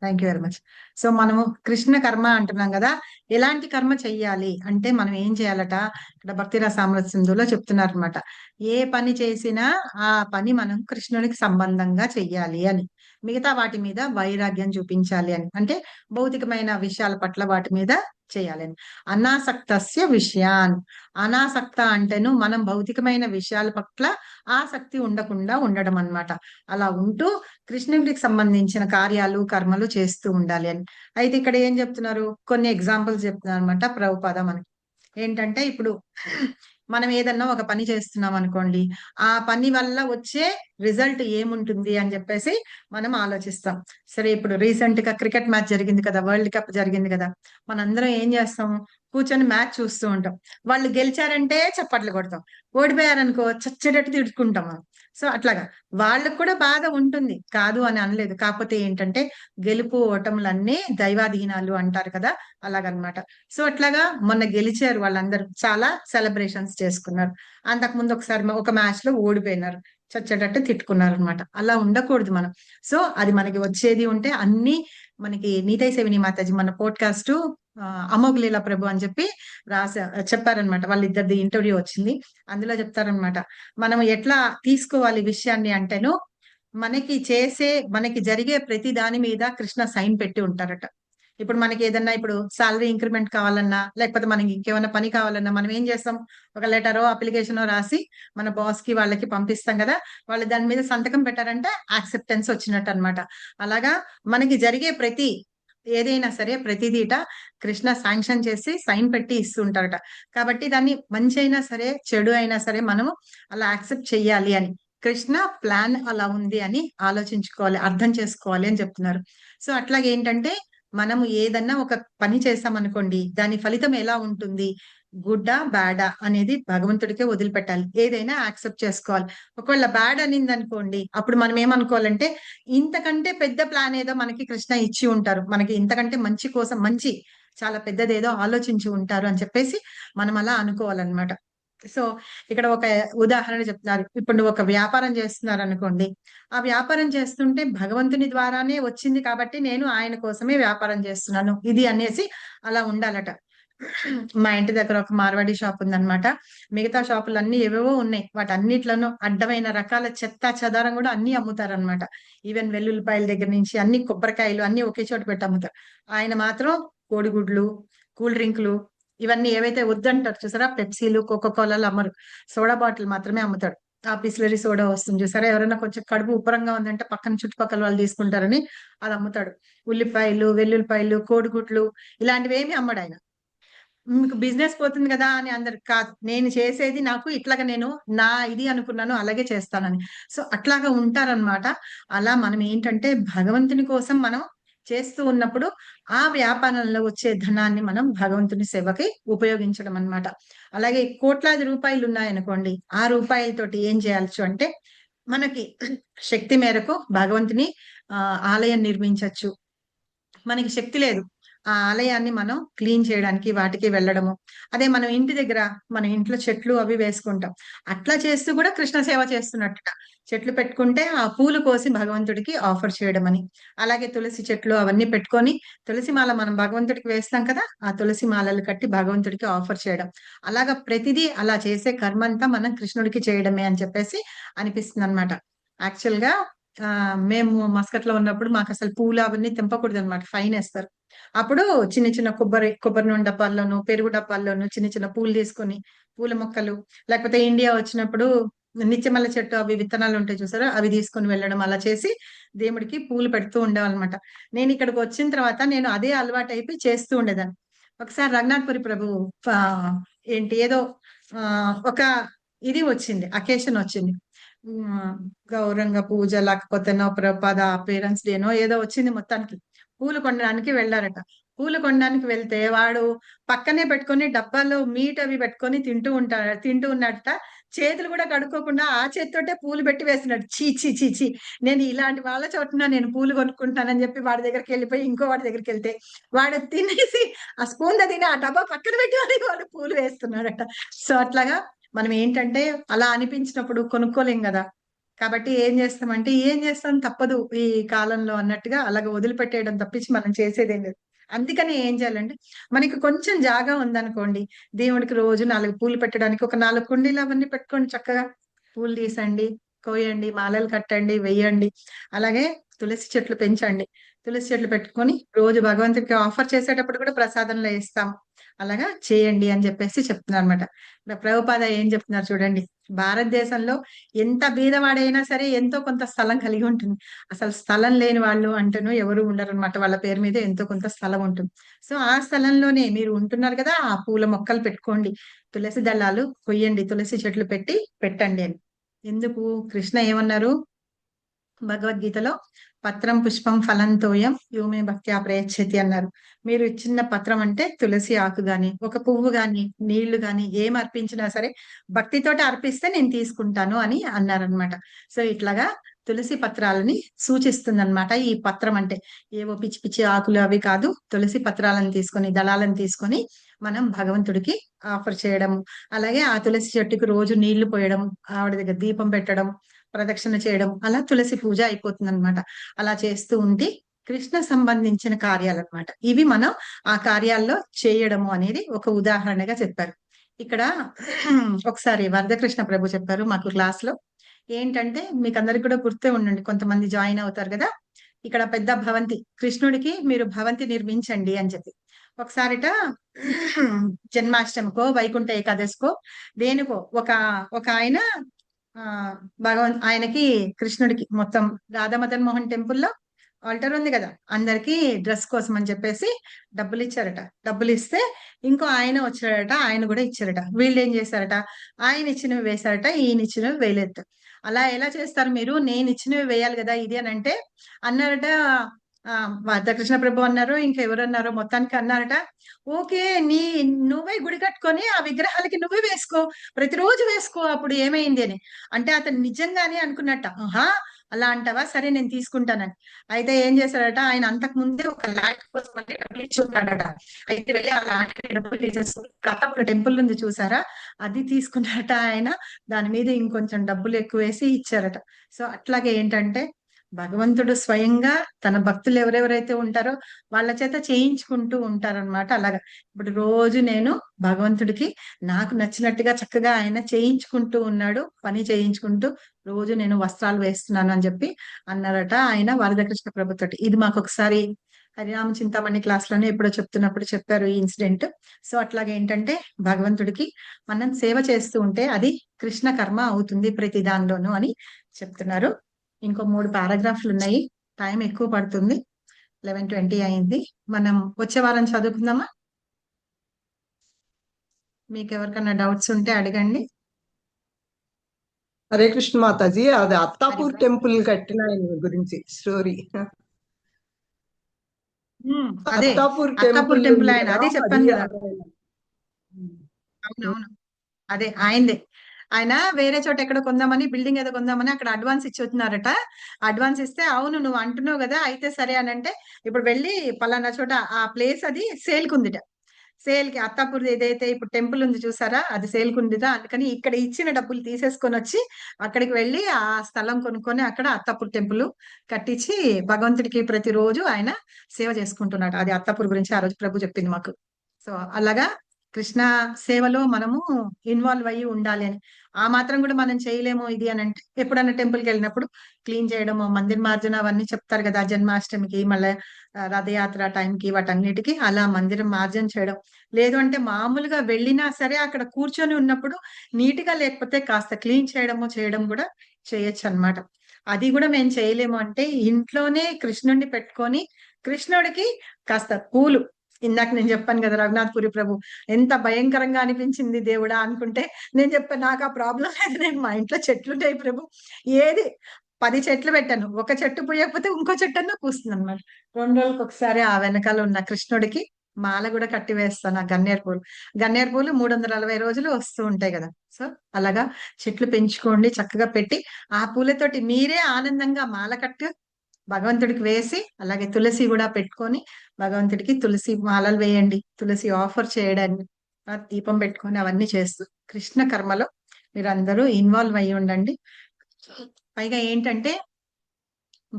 Thank you very much. So మనము కృష్ణ కర్మ అంటున్నాం కదా, ఎలాంటి కర్మ చెయ్యాలి అంటే మనం ఏం చేయాలట, ఇక్కడ భక్తి రసామృత సింధులో చెప్తున్నారు అనమాట. ఏ పని చేసినా ఆ పని మనం కృష్ణునికి సంబంధంగా చెయ్యాలి అని, మిగతా వాటి మీద వైరాగ్యం చూపించాలి అని, అంటే భౌతికమైన విషయాల పట్ల వాటి మీద చేయాలని. అనాసక్తస్య విషయాన్, అనాసక్త అంటేను మనం భౌతికమైన విషయాల పట్ల ఆసక్తి ఉండకుండా ఉండడం అన్నమాట. అలా ఉంటూ కృష్ణుడికి సంబంధించిన కార్యాలు కర్మలు చేస్తూ ఉండాలి అని. అయితే ఇక్కడ ఏం చెప్తున్నారు, కొన్ని ఎగ్జాంపుల్స్ చెప్తున్నారు అనమాట ప్రభుపాద మనకి. ఏంటంటే ఇప్పుడు మనం ఏదన్నా ఒక పని చేస్తున్నాం అనుకోండి, ఆ పని వల్ల వచ్చే రిజల్ట్ ఏముంటుంది అని చెప్పేసి మనం ఆలోచిస్తాం. సరే, ఇప్పుడు రీసెంట్ గా క్రికెట్ మ్యాచ్ జరిగింది కదా, వరల్డ్ కప్ జరిగింది కదా, మనందరం ఏం చేస్తాం, కూర్చొని మ్యాచ్ చూస్తూ ఉంటాం. వాళ్ళు గెలిచారంటే చప్పట్లు కొడతాం, ఓడిపోయారనుకో చచ్చేటట్టు తిడుకుంటాం. సో అట్లాగా వాళ్ళకు కూడా బాధ ఉంటుంది, కాదు అని అనలేదు. కాకపోతే ఏంటంటే గెలుపు ఓటములన్నీ దైవాధీనాలు అంటారు కదా, అలాగనమాట. సో అట్లాగా మొన్న గెలిచారు వాళ్ళందరూ, చాలా సెలబ్రేషన్స్ చేసుకున్నారు. అంతకుముందు ఒకసారి ఒక మ్యాచ్ లో ఓడిపోయినారు, చచ్చేటట్టు తిట్టుకున్నారు అనమాట. అలా ఉండకూడదు మనం. సో అది మనకి వచ్చేది ఉంటే అన్ని మనకి నీతై సేవిని మాతాజీ మన పోడ్కాస్ట్ అమోఘలీల ప్రభు అని చెప్పి చెప్పారనమాట. వాళ్ళిద్దరిది ఇంటర్వ్యూ వచ్చింది, అందులో చెప్తారనమాట మనం ఎట్లా తీసుకోవాలి విషయాన్ని అంటేను, మనకి జరిగే ప్రతి దాని మీద కృష్ణ సైన్ పెట్టి ఉంటారట. ఇప్పుడు మనకి ఏదన్నా ఇప్పుడు సాలరీ ఇంక్రిమెంట్ కావాలన్నా, లేకపోతే మనకి ఇంకేమైనా పని కావాలన్నా మనం ఏం చేస్తాం, ఒక లెటరో అప్లికేషనో రాసి మన బాస్ కి వాళ్ళకి పంపిస్తాం కదా, వాళ్ళు దాని మీద సంతకం పెట్టారంటే యాక్సెప్టెన్స్ వచ్చినట్టు అనమాట. అలాగా మనకి జరిగే ప్రతి ఏదైనా సరే ప్రతిదీట కృష్ణ శాంక్షన్ చేసి సైన్ పెట్టి ఇస్తుంటారట. కాబట్టి దాన్ని మంచి అయినా సరే చెడు అయినా సరే మనము అలా యాక్సెప్ట్ చెయ్యాలి అని, కృష్ణ ప్లాన్ అలా ఉంది అని ఆలోచించుకోవాలి, అర్థం చేసుకోవాలి అని చెప్తున్నారు. సో అట్లాగే ఏంటంటే మనము ఏదన్నా ఒక పని చేసామనుకోండి, దాని ఫలితం ఎలా ఉంటుంది, గుడ్డా బ్యాడా అనేది భగవంతుడికే వదిలిపెట్టాలి. ఏదైనా యాక్సెప్ట్ చేసుకోవాలి. ఒకవేళ బ్యాడ్ అనింది అనుకోండి, అప్పుడు మనం ఏమనుకోవాలంటే ఇంతకంటే పెద్ద ప్లాన్ ఏదో మనకి కృష్ణ ఇచ్చి ఉంటారు, మనకి ఇంతకంటే మంచి కోసం మంచి చాలా పెద్దదేదో ఆలోచించి ఉంటారు అని చెప్పేసి మనం అలా అనుకోవాలన్నమాట. సో ఇక్కడ ఒక ఉదాహరణ చెప్తున్నారు. ఇప్పుడు నువ్వు ఒక వ్యాపారం చేస్తున్నారు అనుకోండి, ఆ వ్యాపారం చేస్తుంటే భగవంతుని ద్వారానే వచ్చింది కాబట్టి నేను ఆయన కోసమే వ్యాపారం చేస్తున్నాను ఇది అనేసి అలా ఉండాలట. మా ఇంటి దగ్గర ఒక మార్వాడి షాప్ ఉందన్నమాట. మిగతా షాపులు అన్ని ఏవేవో ఉన్నాయి, వాటన్నిట్లను అడ్డమైన రకాల చెత్త చెదారం కూడా అన్ని అమ్ముతారు అనమాట. ఈవెన్ వెల్లుల్లిపాయల దగ్గర నుంచి అన్ని కొబ్బరికాయలు అన్ని ఒకే చోట పెట్టి అమ్ముతారు. ఆయన మాత్రం కోడిగుడ్లు, కూల్ డ్రింకులు ఇవన్నీ ఏవైతే వద్దంటారు చూసారా, పెప్సీలు కోకోకోలాలు అమ్మరు, సోడా బాటిల్ మాత్రమే అమ్ముతాడు. ఆ బిస్లరీ సోడా వస్తుంది చూసారా, ఎవరైనా కొంచెం కడుపు ఉప్పరంగా ఉందంటే పక్కన చుట్టుపక్కల వాళ్ళు తీసుకుంటారని అది అమ్ముతాడు. ఉల్లిపాయలు, వెల్లుల్లిపాయలు, కోడిగుడ్లు ఇలాంటివి ఏమి అమ్మడు ఆయన. మీకు బిజినెస్ పోతుంది కదా అని అందరు కాదు. నేను చేసేది నాకు ఇట్లాగా నేను నా ఇది అనుకున్నాను అలాగే చేస్తానని. సో అట్లాగా ఉంటారనమాట. అలా మనం ఏంటంటే భగవంతుని కోసం మనం చేస్తూ ఉన్నప్పుడు ఆ వ్యాపారంలో వచ్చే ధనాన్ని మనం భగవంతుని సేవకి ఉపయోగించడం అన్నమాట. అలాగే కోట్లాది రూపాయలు ఉన్నాయనుకోండి, ఆ రూపాయలతోటి ఏం చేయొచ్చు అంటే మనకి శక్తి మేరకు భగవంతుని ఆలయం నిర్మించవచ్చు. మనకి శక్తి లేదు, ఆ ఆలయాన్ని మనం క్లీన్ చేయడానికి వాటికి వెళ్ళడము. అదే మనం ఇంటి దగ్గర మన ఇంట్లో చెట్లు అవి వేసుకుంటాం, అట్లా చేస్తూ కూడా కృష్ణ సేవ చేస్తున్నట్టుట. చెట్లు పెట్టుకుంటే ఆ పూలు కోసి భగవంతుడికి ఆఫర్ చేయడం అని. అలాగే తులసి చెట్లు అవన్నీ పెట్టుకొని తులసి మాల మనం భగవంతుడికి వేస్తాం కదా, ఆ తులసి మాలలు కట్టి భగవంతుడికి ఆఫర్ చేయడం. అలాగా ప్రతిదీ అలా చేసే కర్మ అంతా మనం కృష్ణుడికి చేయడమే అని చెప్పేసి అనిపిస్తుంది అనమాట. యాక్చువల్ గా మేము మస్కట్ లో ఉన్నప్పుడు మాకు అసలు పూలు అవన్నీ తెంపకూడదు అనమాట, ఫైన్ వేస్తారు. అప్పుడు చిన్న చిన్న కొబ్బరి నూనె డబ్బాల్లోను పెరుగు డబ్బాల్లోను చిన్న చిన్న పూలు తీసుకొని పూల మొక్కలు, లేకపోతే ఇండియా వచ్చినప్పుడు నిత్యమల్ల చెట్టు అవి విత్తనాలు ఉంటాయి చూసారా, అవి తీసుకొని వెళ్ళడం, అలా చేసి దేవుడికి పూలు పెడుతూ ఉండేవాళ్ళనమాట. నేను ఇక్కడికి వచ్చిన తర్వాత నేను అదే అలవాటు అయిపోయి చేస్తూ ఉండేదాన్ని. ఒకసారి రఘునాథపురి ప్రభు ఏంటి ఏదో ఒక ఇది వచ్చింది, అకేషన్ వచ్చింది, గౌరంగ పూజ లేకపోతే నో ప్రపాద పేరెంట్స్ డేనో ఏదో వచ్చింది. మొత్తానికి పూలు కొనడానికి వెళ్ళారట. పూలు కొనడానికి వెళ్తే వాడు పక్కనే పెట్టుకొని డబ్బాలో మీట్ అవి పెట్టుకొని తింటూ ఉన్నాడట. చేతులు కూడా కడుక్కోకుండా ఆ చేతితోటే పూలు పెట్టి వేసినాడు. చీ చీ చీ చీ, నేను ఇలాంటి వాళ్ళ చోటున నేను పూలు కొనుక్కుంటానని చెప్పి వాడి దగ్గరికి వెళ్ళిపోయి ఇంకో వాడి దగ్గరికి వెళ్తే వాడు తినేసి ఆ స్పూన్ తిని ఆ డబ్బా పక్కన పెట్టి వాడు పూలు వేస్తున్నాడట. సో అట్లాగా మనం ఏంటంటే అలా అనిపించినప్పుడు కొనుక్కోలేం కదా, కాబట్టి ఏం చేస్తాం తప్పదు ఈ కాలంలో అన్నట్టుగా అలాగ వదిలిపెట్టేయడం తప్పించి మనం చేసేదేం లేదు. అందుకని ఏం చేయాలంటే మనకి కొంచెం జాగా ఉందనుకోండి, దేవుడికి రోజు 4 పూలు పెట్టడానికి ఒక 4 కుండీలు అవన్నీ పెట్టుకోండి. చక్కగా పూలు తీసండి, కోయండి, మాలలు కట్టండి, వెయ్యండి. అలాగే తులసి చెట్లు పెంచండి. తులసి చెట్లు పెట్టుకొని రోజు భగవంతుడికి ఆఫర్ చేసేటప్పుడు కూడా ప్రసాదంలో ఇస్తాం. అలాగా చేయండి అని చెప్పేసి చెప్తున్నారు అనమాట. ప్రభుపాద ఏం చెప్తున్నారు చూడండి, భారతదేశంలో ఎంత బీదవాడైనా సరే ఎంతో కొంత స్థలం కలిగి ఉంటుంది. అసలు స్థలం లేని వాళ్ళు అంటేనూ ఎవరు ఉండరు అనమాట, వాళ్ళ పేరు మీద ఎంతో కొంత స్థలం ఉంటుంది. సో ఆ స్థలంలోనే మీరు ఉంటున్నారు కదా, ఆ పూల మొక్కలు పెట్టుకోండి, తులసి దళాలు కొయ్యండి, తులసి చెట్లు పెట్టండి అని. ఎందుకు కృష్ణ ఏమన్నారు భగవద్గీతలో, పత్రం పుష్పం ఫలంతోయం యోమే భక్త్యా ప్రయచ్చతి అన్నారు. మీరు చిన్న పత్రం అంటే తులసి ఆకు గాని ఒక పువ్వు గాని నీళ్లు గాని ఏం అర్పించినా సరే భక్తితోటి అర్పిస్తే నేను తీసుకుంటాను అని అన్నారనమాట. సో ఇట్లాగా తులసి పత్రాలని సూచిస్తుందన్నమాట ఈ పత్రం అంటే. ఏవో పిచ్చి పిచ్చి ఆకులు అవి కాదు, తులసి పత్రాలను తీసుకొని దళాలను తీసుకొని మనం భగవంతుడికి ఆఫర్ చేయడం. అలాగే ఆ తులసి చెట్టుకు రోజు నీళ్లు పోయడం, ఆవిడ దగ్గర దీపం పెట్టడం, ప్రదక్షిణ చేయడం, అలా తులసి పూజ అయిపోతుంది అనమాట. అలా చేస్తూ ఉంటే కృష్ణ సంబంధించిన కార్యాలు అనమాట ఇవి, మనం ఆ కార్యాల్లో చేయడము అనేది ఒక ఉదాహరణగా చెప్పారు. ఇక్కడ ఒకసారి వరదకృష్ణ ప్రభు చెప్పారు మాకు క్లాస్ లో. ఏంటంటే మీకు అందరికి కూడా గుర్తే ఉండండి, కొంతమంది జాయిన్ అవుతారు కదా, ఇక్కడ పెద్ద భవంతి, కృష్ణుడికి మీరు భవంతి నిర్మించండి అని చెప్పి. ఒకసారిట జన్మాష్టమికో వైకుంఠ ఏకాదశికో దేనికో ఒక ఆయన ఆయనకి కృష్ణుడికి మొత్తం రాధా మదన్ మోహన్ టెంపుల్లో ఆల్టర్ ఉంది కదా, అందరికి డ్రెస్ కోసం అని చెప్పేసి డబ్బులు ఇచ్చారట. డబ్బులు ఇస్తే ఇంకో ఆయన వచ్చారట, ఆయన కూడా ఇచ్చారట. వీళ్ళు ఏం చేశారట, ఆయన ఇచ్చినవి వేశారట, ఈయన ఇచ్చినవి వేయలేదట. అలా ఎలా చేస్తారు మీరు, నేను ఇచ్చినవి వేయాలి కదా ఇది అని అంటే అన్నారట. వరదకృష్ణ ప్రభు అన్నారు, ఇంకెవరన్నారో మొత్తానికి అన్నారట, ఓకే నువ్వే గుడి కట్టుకొని ఆ విగ్రహాలకి నువ్వే వేసుకో, ప్రతిరోజు వేసుకో, అప్పుడు ఏమైంది అని అంటే అతను నిజంగానే అనుకున్నట్ట. ఆహా అలా అంటావా, సరే నేను తీసుకుంటానని. అయితే ఏం చేశాడట, ఆయన అంతకు ముందే ఒక ల్యాండ్ కోసం అంటే డబ్బులు ఇచ్చి ఉన్నాడట. అయితే వెళ్ళి ఆ ల్యాండ్ డబ్బులు తీసేసుకుని ప్రతాప టెంపుల్ ఉంది చూసారా, అది తీసుకున్నారట ఆయన. దాని మీద ఇంకొంచెం డబ్బులు ఎక్కువ వేసి ఇచ్చారట. సో అట్లాగే ఏంటంటే భగవంతుడు స్వయంగా తన భక్తులు ఎవరెవరైతే ఉంటారో వాళ్ళ చేత చేయించుకుంటూ ఉంటారనమాట. అలాగా ఇప్పుడు రోజు నేను భగవంతుడికి నాకు నచ్చినట్టుగా చక్కగా ఆయన చేయించుకుంటూ ఉన్నాడు, పని చేయించుకుంటూ రోజు నేను వస్త్రాలు వేస్తున్నాను అని చెప్పి అన్నారట ఆయన వరదకృష్ణ ప్రభుతోటి. ఇది మాకు ఒకసారి హరినామ చింతామణి క్లాస్ లోనే ఎప్పుడో చెప్తున్నప్పుడు చెప్పారు ఈ ఇన్సిడెంట్. సో అట్లాగే ఏంటంటే భగవంతుడికి మనం సేవ చేస్తూ ఉంటే అది కృష్ణ కర్మ అవుతుంది ప్రతి దానిలోనూ అని చెప్తున్నారు. ఇంకో 3 పారాగ్రాఫ్లు ఉన్నాయి, టైం ఎక్కువ పడుతుంది, 11:20 అయింది. మనం వచ్చే వారం చదువుకుందామా? మీకు ఎవరికైనా డౌట్స్ ఉంటే అడగండి. హరే కృష్ణ మాతాజీ, అది అత్తాపూర్ టెంపుల్ కట్టిన ఆయన గురించి స్టోరీ. అదే అత్తాపూర్ అత్తాపూర్ టెంపుల్ టెంపుల్ ఉంది ఆయన, కదా, అదే చెప్పాను కదా. ఉమ్. అవునవును, అదే ఆయనదే. ఆయన వేరే చోట ఎక్కడ కొందామని, బిల్డింగ్ ఏదో కొందామని అక్కడ అడ్వాన్స్ ఇచ్చి వచ్చినారట. అడ్వాన్స్ ఇస్తే అవును నువ్వు అంటున్నావు కదా అయితే సరే అని అంటే, ఇప్పుడు వెళ్ళి పలానా చోట ఆ ప్లేస్ అది సేల్ కి ఉందిట. సేల్ కి అత్తాపూర్ ఏదైతే ఇప్పుడు టెంపుల్ ఉంది చూసారా, అది సేల్ కి ఉందిట. అందుకని ఇక్కడ ఇచ్చిన డబ్బులు తీసేసుకొని వచ్చి అక్కడికి వెళ్ళి ఆ స్థలం కొనుక్కొని అక్కడ అత్తాపూర్ టెంపుల్ కట్టించి భగవంతుడికి ప్రతిరోజు ఆయన సేవ చేసుకుంటున్నాడు. అది అత్తాపూర్ గురించి ఆ రోజు ప్రభు చెప్పింది మాకు. సో అలాగా కృష్ణ సేవలో మనము ఇన్వాల్వ్ అయ్యి ఉండాలి అని. ఆ మాత్రం కూడా మనం చేయలేము ఇది అని అంటే, ఎప్పుడన్నా టెంపుల్కి వెళ్ళినప్పుడు క్లీన్ చేయడము, మందిర్ మార్జన అవన్నీ చెప్తారు కదా జన్మాష్టమికి, మళ్ళీ రథయాత్ర టైంకి, వాటన్నిటికీ అలా మందిరం మార్జన చేయడం. లేదు అంటే మామూలుగా వెళ్ళినా సరే అక్కడ కూర్చొని ఉన్నప్పుడు నీట్ గా లేకపోతే కాస్త క్లీన్ చేయడం కూడా చేయొచ్చు అన్నమాట. అది కూడా మేము చేయలేము అంటే ఇంట్లోనే కృష్ణుడిని పెట్టుకొని కృష్ణుడికి కాస్త పూలు, ఇందాక నేను చెప్పాను కదా రఘునాథ్పురి ప్రభు ఎంత భయంకరంగా అనిపించింది దేవుడా అనుకుంటే, నేను చెప్పాను నాకు ఆ ప్రాబ్లం లేదు, నేను మా ఇంట్లో చెట్లు ఉంటాయి ప్రభు, ఏది 10 చెట్లు పెట్టాను, ఒక చెట్టు పూయకపోతే ఇంకో చెట్టు అన్నా పూస్తుంది అనమాట. 2 రోజులకు ఒకసారి ఆ వెనకాల ఉన్న కృష్ణుడికి మాల కూడా కట్టి వేస్తాను. ఆ గన్నేరు పూలు 360 రోజులు వస్తూ ఉంటాయి కదా. సో అలాగా చెట్లు పెంచుకోండి, చక్కగా పెట్టి ఆ పూలతోటి మీరే ఆనందంగా మాల కట్టు భగవంతుడికి వేసి, అలాగే తులసి కూడా పెట్టుకొని భగవంతుడికి తులసి మాలలు వేయండి, తులసి ఆఫర్ చేయడాన్ని, ఆ దీపం పెట్టుకొని అవన్నీ చేస్తూ కృష్ణ కర్మలో మీరు అందరూ ఇన్వాల్వ్ అయ్యి ఉండండి. పైగా ఏంటంటే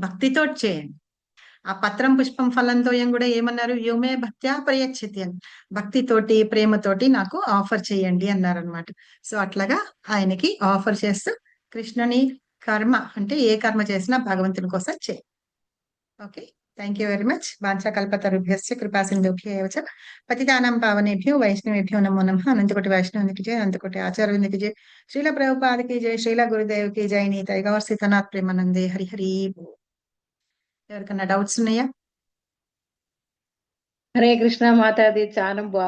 భక్తితో చేయండి. ఆ పత్రం పుష్పం ఫలంతో కూడా ఏమన్నారు, యోమే భక్త్యా ప్రయచ్చతి అని, భక్తితోటి ప్రేమతోటి నాకు ఆఫర్ చేయండి అన్నారనమాట. సో అట్లాగా ఆయనకి ఆఫర్ చేస్తూ కృష్ణుని కర్మ అంటే ఏ కర్మ చేసినా భగవంతుని కోసం చేయి. Okay, thank you very much. వాంఛాకల్పతరుభ్యశ్చ కృపా సింధుభ్యో ఏవ చ పతితానాం పావనేభ్యో వైష్ణవేభ్యో నమో నమః. అనంతకోటి వైష్ణవునికి జై, అనంతకోటి ఆచార్యునికి జై, శ్రీల ప్రభుపాదకి జై, శ్రీల గురుదేవ్కి జై. నీతై గౌర్ సీతనాథ్ ప్రేమానందే హరి హరి బోల్. ఎవరికన్నా డౌట్స్ ఉన్నాయా? హరే కృష్ణ మాతాజీ, చాలా బాగుంది.